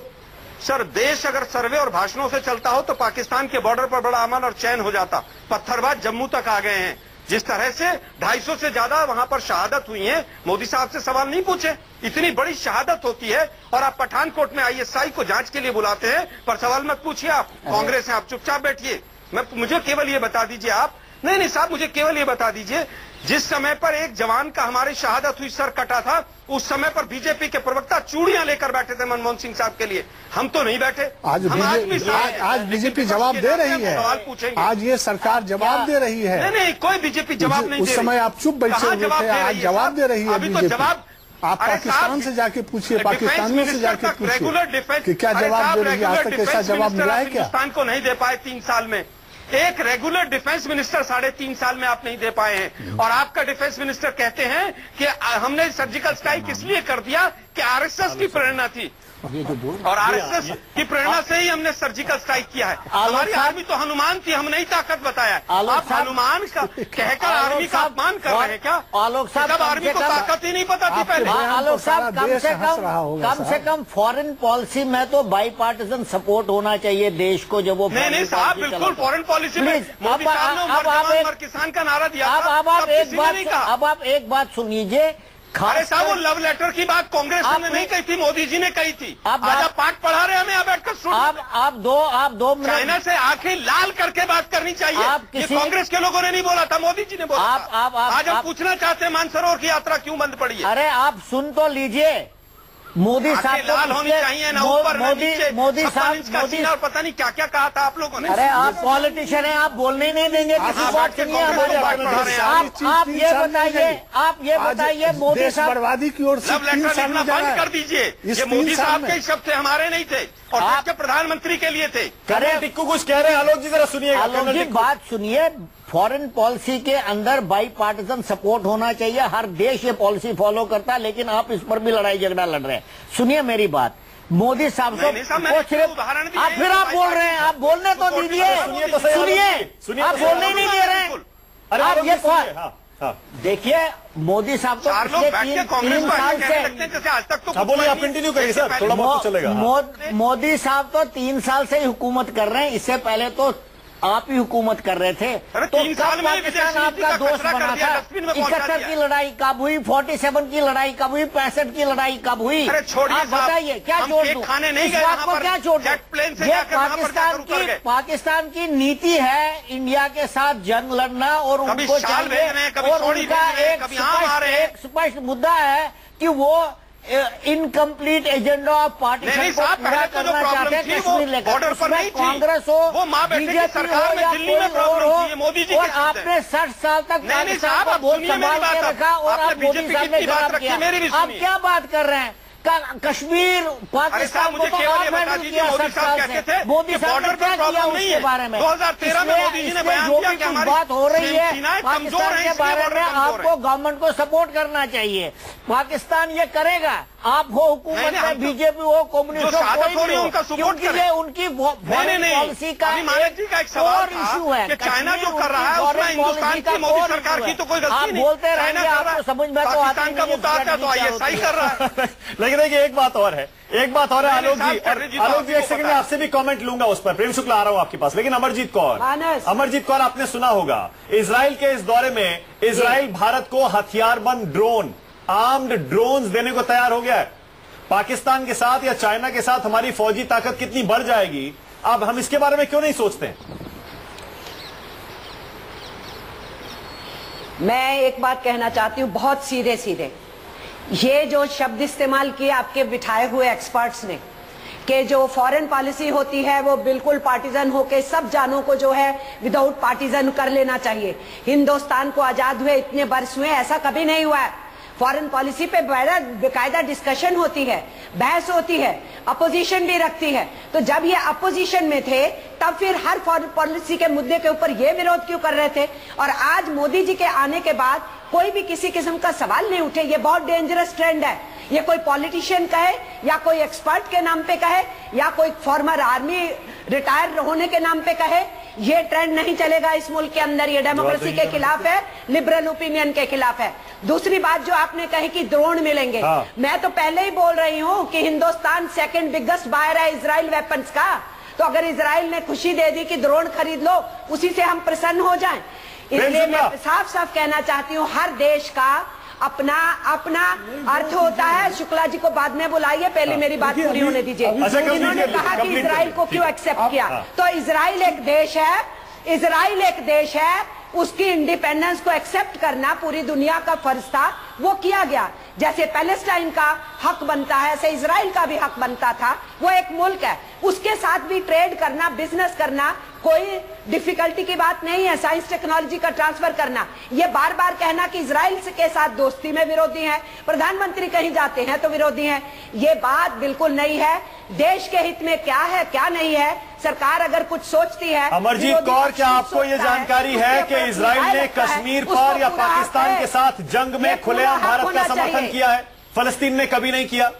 सर देश अगर सर्वे और भाषणों से चलता हो तो पाकिस्तान के बॉर्डर पर बड़ा अमन और चैन हो जाता। पत्थरबाज जम्मू तक आ गए हैं। जिस तरह से 250 से ज्यादा वहां पर शहादत हुई है, मोदी साहब से सवाल नहीं पूछे। इतनी बड़ी शहादत होती है और आप पठानकोट में ISI को जांच के लिए बुलाते हैं, पर सवाल मत पूछिए। आप कांग्रेस है, आप चुपचाप बैठिए। मुझे केवल ये बता दीजिए आप, नहीं साहब मुझे केवल ये बता दीजिए, जिस समय पर एक जवान का हमारी शहादत हुई, सर कटा था, उस समय पर बीजेपी के प्रवक्ता चूड़ियां लेकर बैठे थे मनमोहन सिंह साहब के लिए। हम तो नहीं बैठे। आज बीजेपी जवाब दे रही है, सवाल पूछेंगे। आज ये सरकार जवाब दे रही है। नहीं कोई बीजेपी जवाब नहीं दे रही। उस समय आप चुप बैठे हुए थे, आज जवाब दे रही है बीजेपी। आप पाकिस्तान से जाके पूछिए, पाकिस्तानियों से जाके पूछिए कि क्या जवाब दे रही है। आज तक ऐसा जवाब मिला है क्या? हिंदुस्तान को नहीं दे पाए 3 साल में। एक रेगुलर डिफेंस मिनिस्टर 3.5 साल में आप नहीं दे पाए हैं। और आपका डिफेंस मिनिस्टर कहते हैं कि हमने सर्जिकल स्ट्राइक इसलिए कर दिया कि RSS की प्रेरणा थी, और RSS की प्रेरणा से ही हमने सर्जिकल स्ट्राइक किया है। हमारी आर्मी तो हनुमान थी, हम नहीं ताकत बताया। आप हनुमान का कहकर आर्मी का अपमान कर रहे हैं क्या? आलोक साहब, आर्मी को ताकत ही नहीं पता थी पहले। आलोक साहब कम से कम फॉरेन पॉलिसी में तो बाई पार्टीजन सपोर्ट होना चाहिए देश को। जब वो नहीं साहब बिल्कुल फॉरेन पॉलिसी में मोदी साहब ने किसान का नारा दिया। अब आप एक बात सुन लीजिए। अरे साहब वो लव लेटर की बात कांग्रेस ने नहीं कही थी, मोदी जी ने कही थी। आज आप पाठ पढ़ा रहे हैं हमें, आप बैठकर सुन। आप दो मिनट चाइना से आंखें लाल करके बात करनी चाहिए। ये कांग्रेस के लोगों ने नहीं बोला था, मोदी जी ने बोला। आज हम पूछना चाहते हैं मानसरोवर की यात्रा क्यों बंद पड़ी है। अरे आप सुन तो लीजिए। मोदी साहब लाल होनी चाहिए ना ऊपर मोदी साहब और पता नहीं क्या क्या कहा था आप लोगों ने। अरे आप पॉलिटिशियन हैं, आप बोलने नहीं देंगे किसी बात सुनिए। आप ये बताइए मोदी साहब बर्बादी की ओर से बंद कर दीजिए। ये मोदी साहब के शब्द थे, हमारे नहीं थे, और देश के प्रधानमंत्री के लिए थे। अरे टिक्कू कुछ कह रहे हैं। आलोक जी जरा सुनिए, आलोक जी बात सुनिए। फॉरेन पॉलिसी के अंदर बाई पार्टीजन सपोर्ट होना चाहिए। हर देश ये पॉलिसी फॉलो करता है, लेकिन आप इस पर भी लड़ाई झगड़ा लड़ रहे हैं। सुनिए मेरी बात, मोदी साहब को उदाहरण आप फिर आप बोल रहे हैं, आप बोलने तो दीजिए। सुनिए, आप बोलने ही नहीं दे रहे हैं। आप ये देखिए, मोदी साहब तो पिछले 3 साल से आज तक तो बोलिए, आप कंटिन्यू करिए सर, थोड़ा बहुत चलेगा। मोदी साहब तो 3 साल से हुकूमत कर रहे हैं। इससे पहले तो आप ही हुकूमत कर रहे थे। तो कब पाकिस्तान आपका दोस्त बना था? 71 की लड़ाई कब हुई? 47 की लड़ाई कब हुई? 65 की लड़ाई कब हुई? आप बताइए, क्या छोड़ दूं? इस बात को क्या छोड़ दूं? ये पाकिस्तान की नीति है इंडिया के साथ जंग लड़ना, और उनको चाहिए, और उनका एक स्पष्ट मुद्दा है कि वो इनकम्प्लीट एजेंडा ऑफ पार्टीशन को पूरा करना चाहते हैं कश्मीर लेकर। उसमें कांग्रेस हो, बीजेपी हो या कोई और हो, और आपने 60 साल तक पाकिस्तान को बहुत संभाल के रखा, और आप मोदी साहब ने खराब किया। आप क्या बात कर रहे हैं? कश्मीर पाकिस्तान को तो आप हैंडल किया 60 साल से। मोदी साहब ने क्या किया उसके बारे में? 2013 में मोदी जी ने बयान जो भी कुछ बात हो रही है पाकिस्तान के बारे में, आपको गवर्नमेंट को सपोर्ट करना चाहिए। पाकिस्तान ये करेगा, आप हो हुकूमत में, बीजेपी हो, कम्युनिस्ट हो, कोई भी, क्योंकि ये उनकी फॉरेन पॉलिसी का एक और इशू है। चाइना जो कर रहा है उसमें हिंदुस्तान की मोदी सरकार की तो कोई गलती नहीं। आप बोलते रहेंगे, आपको समझ में तो आता का मुताबिक तो ISI कर रहा है। लेकिन देखिए एक बात और है, आलोक जी एक सेकंड में आपसे भी कमेंट लूंगा उस पर। प्रेम शुक्ला आ रहा हूं आपके पास। लेकिन अमरजीत कौर आपने सुना होगा, इजराइल के इस दौरे में इजराइल भारत को हथियारबंद ड्रोन, आर्म्ड ड्रोन्स देने को तैयार हो गया है। पाकिस्तान के साथ या चाइना के साथ हमारी फौजी ताकत कितनी बढ़ जाएगी, अब हम इसके बारे में क्यों नहीं सोचते? मैं एक बात कहना चाहती हूं बहुत सीधे सीधे। ये जो शब्द इस्तेमाल किए आपके बिठाए हुए एक्सपर्ट्स ने कि जो फॉरेन पॉलिसी होती है वो बिल्कुल पार्टीजन होके सब जानों को जो है विदाउट पार्टीजन कर लेना चाहिए। हिंदुस्तान को आजाद हुए इतने वर्ष हुए, ऐसा कभी नहीं हुआ है। फॉरेन पॉलिसी पे बेकायदा डिस्कशन होती है, बहस होती है, अपोजिशन भी रखती है। तो जब ये अपोजिशन में थे तब फिर हर फॉरेन पॉलिसी के मुद्दे के ऊपर ये विरोध क्यों कर रहे थे? और आज मोदी जी के आने के बाद कोई भी किसी किस्म का सवाल नहीं उठे। ये बहुत डेंजरस ट्रेंड है। ये कोई पॉलिटिशियन कहे या कोई एक्सपर्ट के नाम पे कहे या कोई फॉर्मर आर्मी रिटायर होने के नाम पे कहे, ये ट्रेंड नहीं चलेगा इस मुल्क के अंदर। ये डेमोक्रेसी के खिलाफ है, लिबरल ओपिनियन के खिलाफ है। दूसरी बात जो आपने कही कि ड्रोन मिलेंगे, मैं तो पहले ही बोल रही हूँ कि हिंदुस्तान सेकंड बिगेस्ट बायर है इजराइल वेपन्स का। तो अगर इजराइल ने खुशी दे दी कि ड्रोन खरीद लो, उसी से हम प्रसन्न हो जाएं। इसलिए मैं साफ साफ कहना चाहती हूँ, हर देश का अपना अपना अर्थ होता है। शुक्ला जी को बाद में बुलाइए, पहले मेरी बात पूरी होने दीजिए। इन्होंने कहा कि इजराइल को क्यों एक्सेप्ट किया, तो इजराइल एक देश है, इजराइल एक देश है, उसकी इंडिपेंडेंस को एक्सेप्ट करना पूरी दुनिया का फर्ज था, वो किया गया। जैसे पैलेस्टाइन का हक बनता है, ऐसे इजराइल का भी हक बनता था। वो एक मुल्क है, उसके साथ भी ट्रेड करना, बिजनेस करना कोई डिफिकल्टी की बात नहीं है। साइंस टेक्नोलॉजी का ट्रांसफर करना, ये बार बार कहना कि इजराइल के साथ दोस्ती में विरोधी है, प्रधानमंत्री कहीं जाते हैं तो विरोधी हैं, ये बात बिल्कुल नहीं है। देश के हित में क्या है क्या नहीं है, सरकार अगर कुछ सोचती है। अमरजीत कौर, क्या आपको ये जानकारी है कि इजराइल ने कश्मीर पर या पाकिस्तान के साथ जंग में खुलेआम भारत का समर्थन किया है? फलस्तीन ने कभी नहीं किया।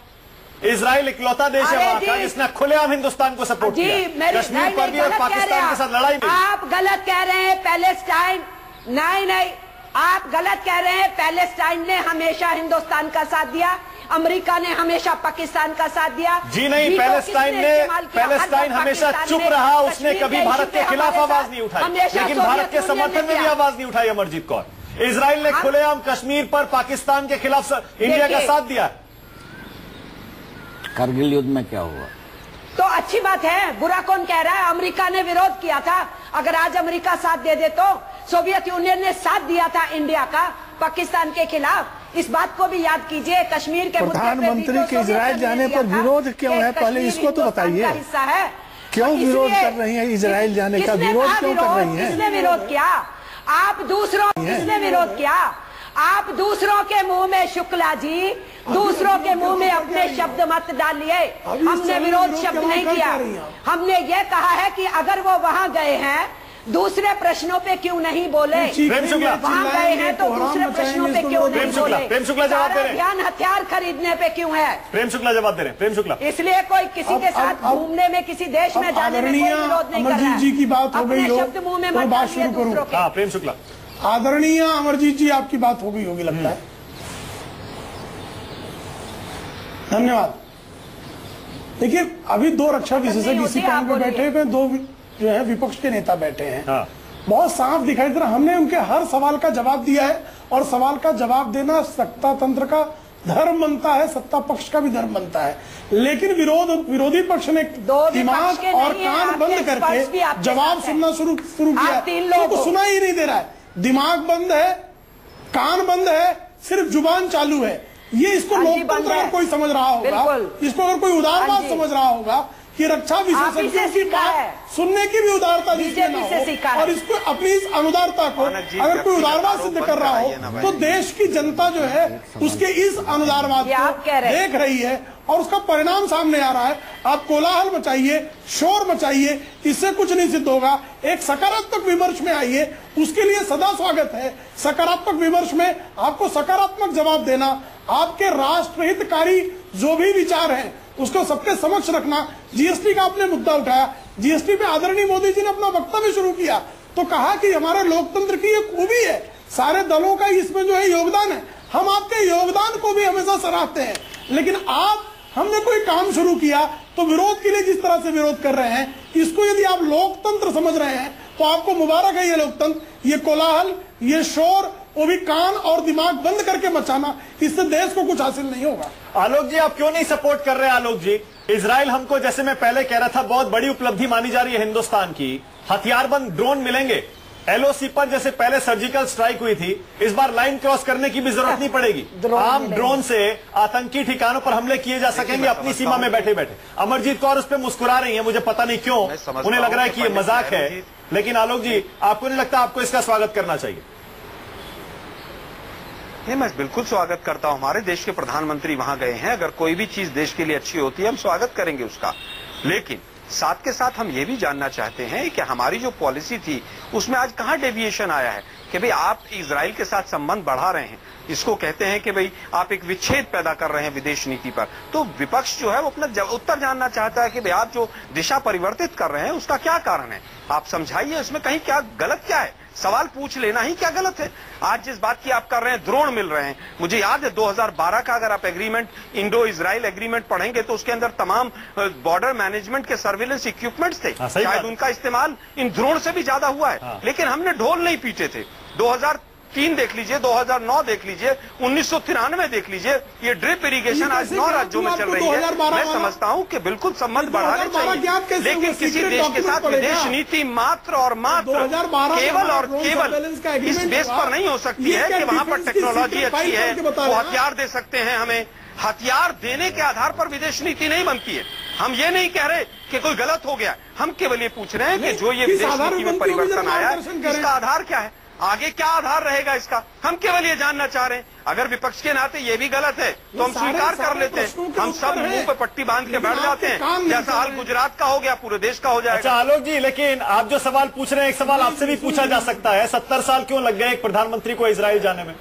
इजराइल इकलौता देश है वहां का जिसने खुलेआम हिंदुस्तान को सपोर्ट किया, कश्मीर पर भी और पाकिस्तान के साथ लड़ाई में। आप गलत कह रहे हैं। पैलेस्टाइन नहीं, आप गलत कह रहे हैं। पैलेस्टाइन ने हमेशा हिंदुस्तान का साथ दिया, अमेरिका ने हमेशा पाकिस्तान का साथ दिया। जी नहीं, पैलेस्टाइन हमेशा चुप रहा, उसने कभी भारत के खिलाफ आवाज नहीं उठाई, लेकिन भारत के समर्थन में भी आवाज नहीं उठाई। अमरजीत कौर, इजराइल ने खुलेआम कश्मीर पर पाकिस्तान के खिलाफ इंडिया का साथ दिया। करगिल युद्ध में क्या हुआ? तो अच्छी बात है, बुरा कौन कह रहा है? अमेरिका ने विरोध किया था। अगर आज अमेरिका साथ दे दे तो सोवियत यूनियन ने साथ दिया था इंडिया का पाकिस्तान के खिलाफ। इस बात को भी याद कीजिए। कश्मीर के प्रधानमंत्री के इजराइल जाने पर विरोध क्यों है, पहले इसको तो बताइए। हिस्सा है, क्यों विरोध कर रही है इजराइल जाने का? विरोध क्यों कर रही है? किसने विरोध किया? आप दूसरों, किसने विरोध किया? आप दूसरों के मुंह में, शुक्ला जी, दूसरों के मुंह में अपने शब्द मत डालिए। हमने विरोध शब्द नहीं किया। हमने ये कहा है कि अगर वो वहां गए हैं, दूसरे प्रश्नों पे क्यों नहीं बोले? प्रेम शुक्ला, वहां गए हैं तो दूसरे प्रश्नों पे क्यों नहीं बोले? प्रेम शुक्ला जवाब दे रहे हैं। ध्यान हथियार खरीदने पे क्यों है? प्रेम शुक्ला जवाब दे रहे हैं। प्रेम शुक्ला, इसलिए कोई किसी के साथ घूमने में, किसी देश में जाने में कोई विरोध नहीं कर रहा है। अमरजीत जी की बात हो गई हो, शब्द मुंह में मत बात डालिए शुरू दूसरों करूं। के। प्रेम शुक्ला, आदरणीय अमरजीत जी, आपकी बात हो गई होगी लगता है। धन्यवाद। देखिए, अभी दो रक्षा विशेषज्ञ इसी काम पे बैठे हुए, दो जो है विपक्ष के नेता बैठे हैं। बहुत साफ दिखाई दे रहा, हमने उनके हर सवाल का जवाब दिया है, और सवाल का जवाब देना सत्ता तंत्र का धर्म बनता है, सत्ता पक्ष का भी धर्म बनता है। लेकिन विरोधी पक्ष ने दिमाग और कान बंद करके जवाब सुनना शुरू किया, तो सुना ही नहीं दे रहा है। दिमाग बंद है, कान बंद है, सिर्फ जुबान चालू है। ये इसको लोकतंत्र अगर कोई समझ रहा होगा, इसको अगर कोई उदारवाद समझ रहा होगा कि रक्षा विशेषज्ञों की बात सुनने की भी उदारता जिसमें ना हो, और इसको अपनी इस अनुदारता को अगर कोई उदारवाद सिद्ध कर रहा हो, तो देश की जनता जो है उसके इस अनुदारवाद को देख रही है और उसका परिणाम सामने आ रहा है। आप कोलाहल मचाइए, शोर मचाइए, इससे कुछ नहीं सिद्ध होगा। एक सकारात्मक विमर्श में आइए, उसके लिए सदा स्वागत है। सकारात्मक विमर्श में आपको सकारात्मक जवाब देना, आपके राष्ट्रहितकारी जो भी विचार हैं उसको सबके समक्ष रखना। जीएसटी का आपने मुद्दा उठाया, जीएसटी पे आदरणीय मोदी जी ने अपना वक्तव्य शुरू किया तो कहा कि हमारे लोकतंत्र की ये खूबी है, सारे दलों का इसमें जो है योगदान है। हम आपके योगदान को भी हमेशा सराहते हैं, लेकिन आप हमने कोई काम शुरू किया तो विरोध के लिए जिस तरह से विरोध कर रहे हैं, इसको यदि आप लोकतंत्र समझ रहे हैं तो आपको मुबारक है। ये लोकतंत्र, ये कोलाहल, ये शोर, वो भी कान और दिमाग बंद करके मचाना, इससे देश को कुछ हासिल नहीं होगा। आलोक जी, आप क्यों नहीं सपोर्ट कर रहे हैं? आलोक जी, इजराइल हमको, जैसे मैं पहले कह रहा था, बहुत बड़ी उपलब्धि मानी जा रही है हिंदुस्तान की। हथियारबंद ड्रोन मिलेंगे, एलओसी पर जैसे पहले सर्जिकल स्ट्राइक हुई थी, इस बार लाइन क्रॉस करने की भी जरूरत नहीं पड़ेगी। आम ड्रोन से आतंकी ठिकानों पर हमले किए जा सकेंगे अपनी सीमा में बैठे बैठे। अमरजीत कौर उस पर मुस्कुरा रही है, मुझे पता नहीं क्यों, उन्हें लग रहा है कि ये मजाक है। लेकिन आलोक जी, आपको नहीं लगता आपको इसका स्वागत करना चाहिए? ये मैं बिल्कुल स्वागत करता हूं। हमारे देश के प्रधानमंत्री वहां गए हैं, अगर कोई भी चीज देश के लिए अच्छी होती है हम स्वागत करेंगे उसका। लेकिन साथ के साथ हम ये भी जानना चाहते हैं कि हमारी जो पॉलिसी थी उसमें आज कहां डेविएशन आया है कि भाई आप इजराइल के साथ संबंध बढ़ा रहे हैं। इसको कहते हैं कि भाई आप एक विच्छेद पैदा कर रहे हैं विदेश नीति पर। तो विपक्ष जो है वो अपना उत्तर जानना चाहता है कि भाई आप जो दिशा परिवर्तित कर रहे हैं उसका क्या कारण है, आप समझाइए, इसमें कहीं क्या गलत क्या है। सवाल पूछ लेना ही क्या गलत है। आज जिस बात की आप कर रहे हैं, द्रोण मिल रहे हैं। मुझे याद है 2012 का अगर आप एग्रीमेंट, इंडो इजराइल एग्रीमेंट पढ़ेंगे तो उसके अंदर तमाम बॉर्डर मैनेजमेंट के सर्विलेंस इक्विपमेंट थे। शायद उनका इस्तेमाल इन द्रोण से भी ज्यादा हुआ है। लेकिन हमने ढोल नहीं पीटे थे। 2003 देख लीजिए, 2009 देख लीजिए, 1993 देख लीजिए, ये ड्रिप इरिगेशन आज 9 राज्यों में चल रही है। मैं समझता हूं कि बिल्कुल संबंध बढ़ाने चाहिए, लेकिन किसी देश के साथ विदेश नीति मात्र और मात्र केवल और केवल इस बेस पर नहीं हो सकती है कि वहां पर टेक्नोलॉजी अच्छी है, वो हथियार दे सकते हैं हमें। हथियार देने के आधार पर विदेश नीति नहीं बनती है। हम ये नहीं कह रहे कि कोई गलत हो गया, हम केवल ये पूछ रहे हैं कि जो ये विदेश नीति में परिवर्तन आया है इसका आधार क्या है, आगे क्या आधार रहेगा इसका। हम केवल ये जानना चाह रहे हैं। अगर विपक्ष के नाते ये भी गलत है तो हम स्वीकार कर लेते हैं। हम सब मुंह पे पट्टी बांध के बैठ जाते हैं, जैसा हाल गुजरात का हो गया पूरे देश का हो जाएगा। अच्छा आलोक जी, लेकिन आप जो सवाल पूछ रहे हैं, एक सवाल आपसे भी पूछा जा सकता है, 70 साल क्यों लग गए एक प्रधानमंत्री को इजराइल जाने में?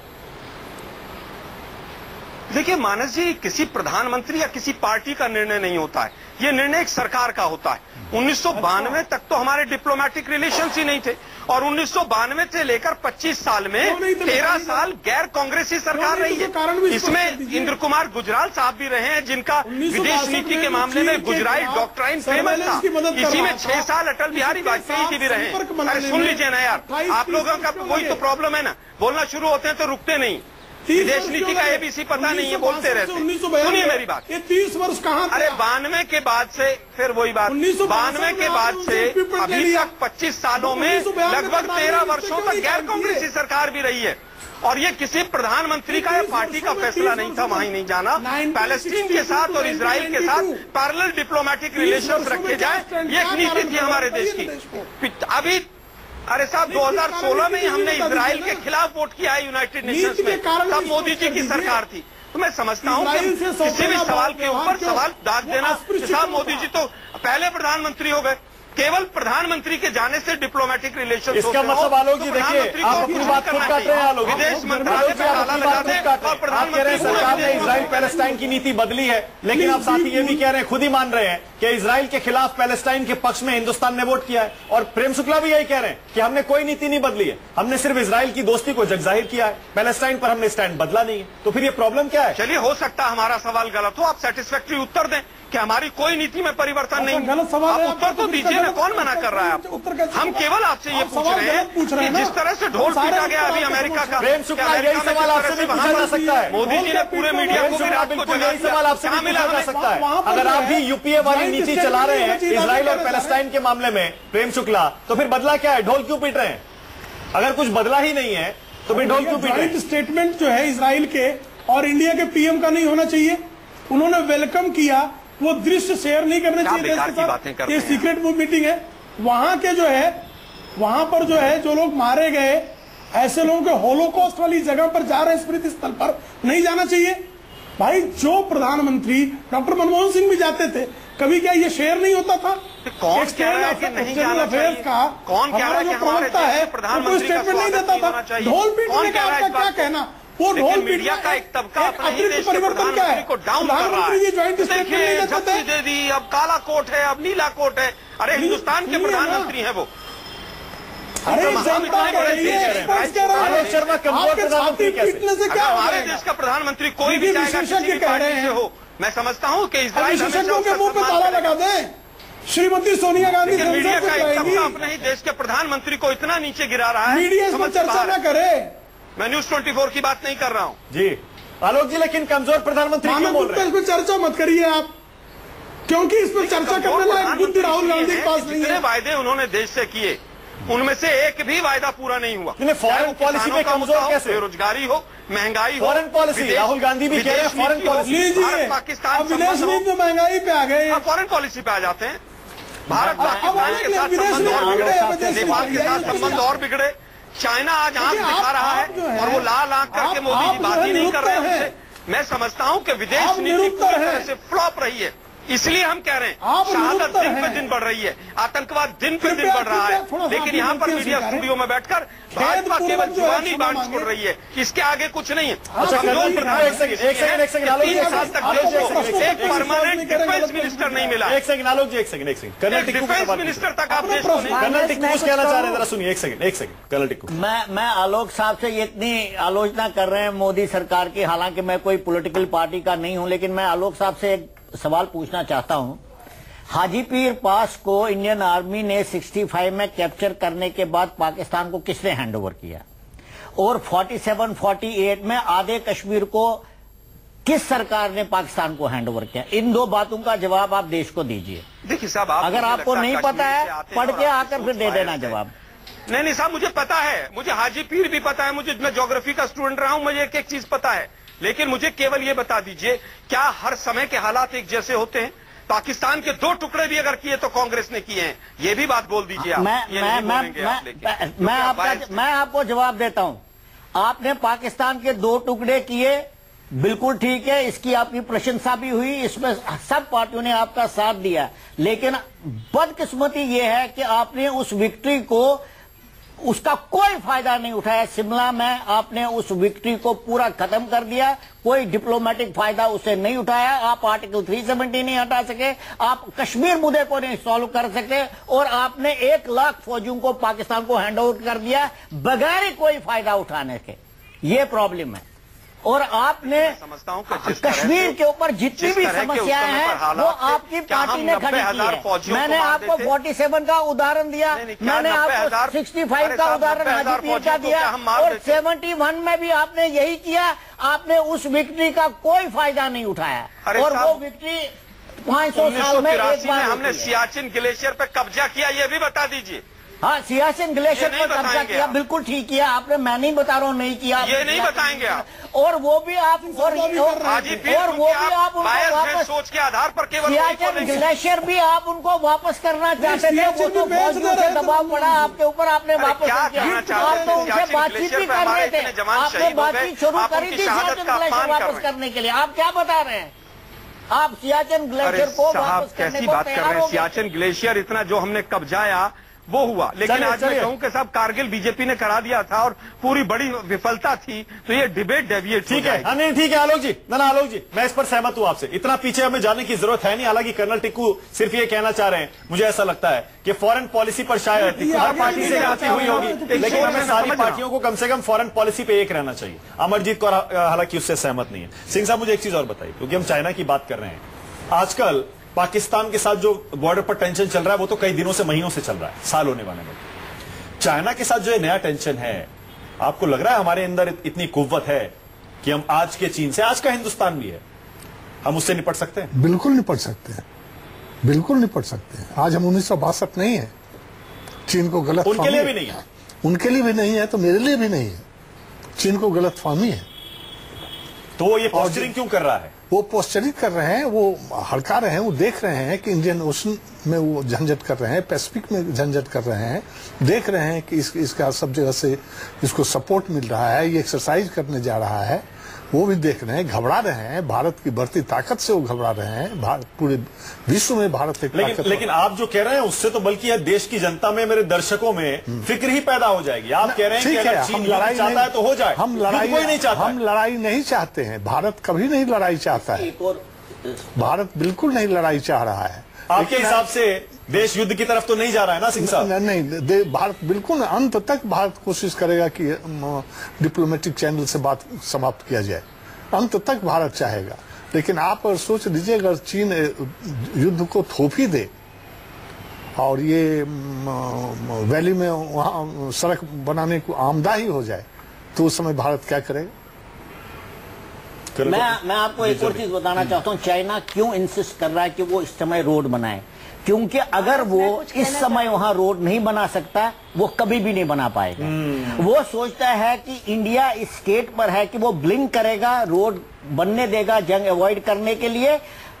देखिए मानस जी, किसी प्रधानमंत्री या किसी पार्टी का निर्णय नहीं होता है, ये निर्णय एक सरकार का होता है। 1992 तक तो हमारे डिप्लोमेटिक रिलेशंस ही नहीं थे, और 1992 से लेकर 25 साल में 13 साल गैर कांग्रेसी सरकार रही है। इसमें इंद्र कुमार गुजराल साहब भी रहे हैं, जिनका विदेश नीति के मामले में गुजराल डॉक्ट्राइन फेमस था। इसी में 6 साल अटल बिहारी वाजपेयी जी भी रहे हैं। अरे सुन लीजिए ना यार, आप लोगों का वही तो प्रॉब्लम है ना, बोलना शुरू होते हैं तो रुकते नहीं। विदेश नीति का एबीसी पता नहीं है, बोलते रहते। सुनिए मेरी बात, ये 30 वर्ष कहाँ? अरे 92 के बाद से फिर वही बात, 92 के बाद से अभी तक 25 सालों में लगभग 13 वर्षों तक गैर कांग्रेसी सरकार भी रही है। और ये किसी प्रधानमंत्री का या पार्टी का फैसला नहीं था, वहीं नहीं जाना। पैलेस्टीन के साथ और इजराइल के साथ पैरेलल डिप्लोमेटिक रिलेशंस रखे जाए, ये एक नीति थी हमारे देश की। अभी अरे साहब 2016 में ही हमने इजराइल के खिलाफ वोट किया है यूनाइटेड नेशंस में, तब मोदी जी की सरकार थी। तो मैं समझता हूं कि किसी भी सवाल के ऊपर सवाल दाग देना, साहब मोदी जी तो पहले प्रधानमंत्री हो गए, केवल प्रधानमंत्री के जाने से डिप्लोमेटिक रिलेशन। इसका मतलब आलोक जी देखिए, आप अपनी बात खुद काट रहे हैं आलोक, विदेश मंत्रालय में ताला लगाते हैं और प्रधानमंत्री सरकार ने इजराइल पैलेस्टाइन की नीति बदली है, लेकिन आप साथ ही ये भी कह रहे हैं, खुद ही मान रहे हैं कि इजराइल के खिलाफ पैलेस्टाइन के पक्ष में हिंदुस्तान ने वोट किया है। और प्रेम शुक्ला भी यही कह रहे हैं कि हमने कोई नीति नहीं बदली है, हमने सिर्फ इजराइल की दोस्ती को जगजाहिर किया है, पैलेस्टाइन पर हमने स्टैंड बदला नहीं है। तो फिर ये प्रॉब्लम क्या है? चलिए, हो सकता है हमारा सवाल गलत हो, आप सेटिस्फैक्ट्री उत्तर दें कि हमारी कोई नीति में परिवर्तन नहीं। गलत सवाल है, आप उत्तर तो दीजिए ना, कौन मना कर रहा है आपको? हम केवल आपसे ये पूछ रहे हैं कि जिस तरह से ढोल पीटा गया अभी अमेरिका का, प्रेम शुक्ला यही सवाल आपसे भी पूछा जा सकता है। मोदी जी ने पूरे मीडिया को बिल्कुल यही सवाल आपसे भी पूछा जा सकता है। अगर आप भी यूपीए वाली नीति चला रहे हैं इजराइल और पैलेस्टाइन के मामले में, प्रेम शुक्ला, तो फिर बदला क्या है? ढोल क्यों पीट रहे हैं? अगर कुछ बदला ही नहीं है तो फिर ढोल क्यों पीट रहे हैं? स्टेटमेंट जो है इजराइल के और इंडिया के पीएम का नहीं होना चाहिए। उन्होंने वेलकम किया, वो दृश्य शेयर नहीं करने चाहिए देश के साथ। ये सीक्रेट मीटिंग है, वहां के जो है, वहां पर जो है जो लोग मारे गए, ऐसे लोगों के होलोकॉस्ट वाली जगह पर जा रहे हैं, स्मृति स्थल पर नहीं जाना चाहिए। भाई जो प्रधानमंत्री डॉक्टर मनमोहन सिंह भी जाते थे, कभी क्या ये शेयर नहीं होता था? कौन कह रहा है कि नहीं जाना चाहिए? कौन कह रहा है कि हमारे देश के प्रधानमंत्री का स्वागत नहीं होना चाहिए? ढोल पीटने का आपका क्या कहना? वो ढोल मीडिया का एक तबका अपने ही देश के प्रधानमंत्री को डाउन कर रहा है। देखिए, झपकी दे दी, अब काला कोट है, अब नीला कोट है। अरे हिंदुस्तान के प्रधानमंत्री है वो। अरे जनता कह रही है, आलोक शर्मा कमजोर प्रधानमंत्री पीटने से क्या? हमारे देश का प्रधानमंत्री कोई भी विशेषज्ञ कह रहे हैं हो, मैं समझता हूँ कि इजराइल विशेषज्ञों के मुंह पे ताला लगा दें। श्रीमती सोनिया गांधी मीडिया का एक तबका अपने ही देश के प्रधानमंत्री को इतना नीचे गिरा रहा है, मीडिया इस पर चर्चा न करे। मैं न्यूज 24 की बात नहीं कर रहा हूँ जी आलोक जी, लेकिन कमजोर प्रधानमंत्री क्यों बोल रहे हैं? इस पर चर्चा मत करिए आप, क्योंकि इस पर चर्चा करने लायक बुद्धि राहुल गांधी के पास नहीं है। जितने वायदे उन्होंने देश से किए, उनमें से एक भी वायदा पूरा नहीं हुआ। फॉरेन पॉलिसी में कमजोर कैसे? बेरोजगारी हो, महंगाई हो, फॉरेन पॉलिसी राहुल गांधी भी कह रहे हैं, फॉरेन पॉलिसी पाकिस्तान विदेश नीति में महंगाई पे आ गए, फॉरेन पॉलिसी पे आ जाते हैं। भारत पाकिस्तान के साथ संबंध और बिगड़े, नेपाल के साथ संबंध और बिगड़े, चाइना आज आंख दिखा रहा है और वो लाल आंख करके मोदी जी बात ही नहीं कर रहे हैं उनसे। मैं समझता हूं कि विदेश नीति पूरी तरह से फ्लॉप रही है, इसलिए हम कह रहे हैं शहादत दिन पे दिन बढ़ रही है, आतंकवाद दिन पे दिन बढ़ रहा है, लेकिन यहाँ पर मीडिया स्टूडियो में बैठकर भाजपा केवल जुबानी बांट छोड़ रही है, इसके आगे कुछ नहीं है। एक परमानेंट डिफेंस मिनिस्टर नहीं मिला। एक सेकंड आलोक जी, एक second colonel Tikku defence minister तक आप देश को नहीं। कर्नल टिक्कू कुछ कहना चाह रहे हैं, जरा सुनिए। एक सेकंड कर्नल टिक्कू। मैं आलोक साहब से इतनी आलोचना कर रहे हैं मोदी सरकार की, हालांकि मैं कोई पॉलिटिकल पार्टी का नहीं हूं, लेकिन मैं आलोक साहब से एक सवाल पूछना चाहता हूं। हाजीपीर पास को इंडियन आर्मी ने 65 में कैप्चर करने के बाद पाकिस्तान को किसने हैंडओवर किया, और 47-48 में आधे कश्मीर को किस सरकार ने पाकिस्तान को हैंडओवर किया? इन दो बातों का जवाब आप देश को दीजिए। देखिए साहब, अगर आपको नहीं पता है पढ़ के आकर फिर दे देना जवाब। नहीं साहब, मुझे पता है, मुझे हाजीपीर भी पता है, मैं ज्योग्राफी का स्टूडेंट रहा हूं, मुझे एक एक चीज पता है, लेकिन मुझे केवल ये बता दीजिए, क्या हर समय के हालात एक जैसे होते हैं? पाकिस्तान के 2 टुकड़े भी अगर किए तो कांग्रेस ने किए हैं, ये भी बात बोल दीजिए आप। मैं आपको जवाब देता हूं। आपने पाकिस्तान के 2 टुकड़े किए, बिल्कुल ठीक है, इसकी आपकी प्रशंसा भी हुई, इसमें सब पार्टियों ने आपका साथ दिया, लेकिन बदकिस्मती ये है कि आपने उस विक्ट्री को, उसका कोई फायदा नहीं उठाया। शिमला में आपने उस विक्ट्री को पूरा खत्म कर दिया, कोई डिप्लोमेटिक फायदा उसे नहीं उठाया। आप आर्टिकल 370 नहीं हटा सके, आप कश्मीर मुद्दे को नहीं सॉल्व कर सके, और आपने 1 लाख फौजियों को पाकिस्तान को हैंडओवर कर दिया बगैर कोई फायदा उठाने के। ये प्रॉब्लम है। और आपने समझता हूं कि कश्मीर के ऊपर जितनी भी समस्याएं हैं वो आपकी पार्टी ने खड़ी की है। मैंने आपको 47 का उदाहरण दिया, मैंने आपको 65 का उदाहरण हाजीपीर का दिया, और 71 में भी आपने यही किया। आपने उस विक्ट्री का कोई फायदा नहीं उठाया, और वो विक्ट्री 500 साल में एक बार हमने सियाचिन ग्लेशियर पे कब्जा किया, ये भी बता दीजिए। हाँ, सियाचिन ग्लेशियर पर कब्जा किया, बिल्कुल ठीक किया आपने, मैं नहीं बता रहा हूँ नहीं किया, ये नहीं बताएंगे आप। और वो भी आप और वो भी आप उनको वापस सोच के आधार पर केवल सियाचिन ग्लेशियर भी आप उनको वापस करना चाहते थे, वो तो फौजियों से दबाव पड़ा आपके ऊपर, आपने वापस किया। आप तो उनसे बातचीत भी कर रहे थे, आपने बातचीत शुरू करी थी सियाचिन ग्लेशियर वापस करने के लिए। आप क्या बता रहे हैं? आप सियाचिन ग्लेशियर को वापस करने कैसी को बात कर रहे हैं? सियाचिन ग्लेशियर इतना जो हमने कब्जाया वो हुआ, लेकिन आज मैं कहूं कि साहब कारगिल बीजेपी ने करा दिया था और पूरी बड़ी विफलता थी, तो ये डिबेट डेविएट ठीक है। हाँ, नहीं ठीक है आलोक जी, ना आलोक जी, मैं इस पर सहमत हूं आपसे, इतना पीछे हमें जाने की जरूरत है नहीं। हालांकि कर्नल टिक्कू सिर्फ ये कहना चाह रहे हैं, मुझे ऐसा लगता है कि फॉरेन पॉलिसी पर शायद हर पार्टी से गलती हुई होगी, लेकिन हमें सारी पार्टियों को कम से कम फॉरेन पॉलिसी पे एक रहना चाहिए। अमरजीत कौर हालांकि उससे सहमत नहीं है। सिंह साहब, मुझे एक चीज और बताइए, क्योंकि हम चाइना की बात कर रहे हैं, आजकल पाकिस्तान के साथ जो बॉर्डर पर टेंशन चल रहा है वो तो कई दिनों से, महीनों से चल रहा है, साल होने वाले में। चाइना के साथ जो नया टेंशन है, आपको लग रहा है हमारे अंदर इतनी कुव्वत है कि हम आज के चीन से, आज का हिंदुस्तान भी है, हम उससे निपट सकते हैं? बिल्कुल निपट सकते हैं, बिल्कुल निपट सकते हैं। आज हम 1962 नहीं है, चीन को गलत उनके लिए भी नहीं है, उनके लिए भी नहीं है तो मेरे लिए भी नहीं है। चीन को गलत फहमी है, तो वो ये पोस्चरिंग क्यों कर रहा है? वो पोस्चरिंग कर रहे हैं, वो हड़का रहे हैं, वो देख रहे हैं कि इंडियन ओशन में वो झंझट कर रहे हैं, पैसिफिक में झंझट कर रहे हैं, देख रहे हैं कि इसका सब जगह से इसको सपोर्ट मिल रहा है, ये एक्सरसाइज करने जा रहा है, वो भी देख रहे हैं, घबरा रहे हैं, भारत की बढ़ती ताकत से वो घबरा रहे हैं, पूरे विश्व में भारत एक लेकिन आप जो कह रहे हैं उससे तो बल्कि देश की जनता में, मेरे दर्शकों में फिक्र ही पैदा हो जाएगी। आप कह रहे हैं कि अगर चीन लड़ाई चाहता है तो हो जाए, हम लड़ाई कोई नहीं चाहता, हम लड़ाई नहीं चाहते हैं, भारत कभी नहीं लड़ाई चाहता है, भारत बिल्कुल नहीं लड़ाई चाह रहा है। आपके हिसाब से देश युद्ध की तरफ तो नहीं जा रहा है ना सिंह साहब? नहीं, भारत बिल्कुल अंत तक भारत कोशिश करेगा कि डिप्लोमेटिक चैनल से बात समाप्त किया जाए, अंत तक भारत चाहेगा। लेकिन आप सोच लीजिए, अगर चीन युद्ध को थोप ही दे और ये वैली में वहां सड़क बनाने को आमदा ही हो जाए, तो उस समय भारत क्या करेगा? मैं आपको एक और चीज बताना चाहता हूं, चाइना क्यों इंसिस्ट कर रहा है कि वो इस समय रोड बनाए, क्योंकि अगर वो इस समय वहां रोड नहीं बना सकता, वो कभी भी नहीं बना पाएगा। वो सोचता है कि इंडिया इस स्टेट पर है कि वो ब्लिंक करेगा, रोड बनने देगा जंग अवॉइड करने के लिए,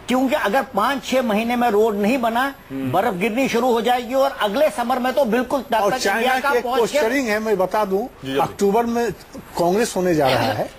क्योंकि अगर 5-6 महीने में रोड नहीं बना, बर्फ गिरनी शुरू हो जाएगी और अगले समर में तो बिल्कुल और चाइना की एक पोस्टरिंग है, मैं बता दूं, अक्टूबर में कांग्रेस होने जा रहा है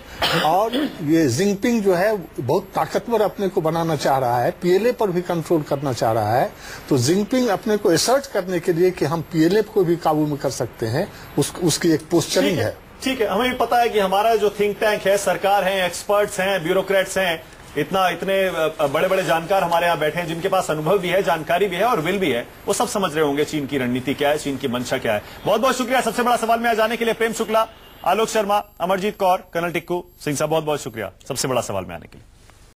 और ये जिनपिंग जो है बहुत ताकतवर अपने को बनाना चाह रहा है, पीएलए पर भी कंट्रोल करना चाह रहा है। तो जिनपिंग अपने को असर्ट करने के लिए कि हम पीएलए को भी काबू में कर सकते हैं, उसकी एक पोस्टरिंग है। ठीक है, हमें भी पता है कि हमारा जो थिंक टैंक है, सरकार है, एक्सपर्ट्स हैं, ब्यूरोक्रेट्स हैं, इतने बड़े बड़े जानकार हमारे यहाँ बैठे हैं जिनके पास अनुभव भी है, जानकारी भी है और विल भी है। वो सब समझ रहे होंगे चीन की रणनीति क्या है, चीन की मंशा क्या है। बहुत बहुत शुक्रिया सबसे बड़ा सवाल में आ जाने के लिए। प्रेम शुक्ला, आलोक शर्मा, अमरजीत कौर, कर्नल टिक्कू सिंह साहब, बहुत बहुत शुक्रिया सबसे बड़ा सवाल में आने के लिए।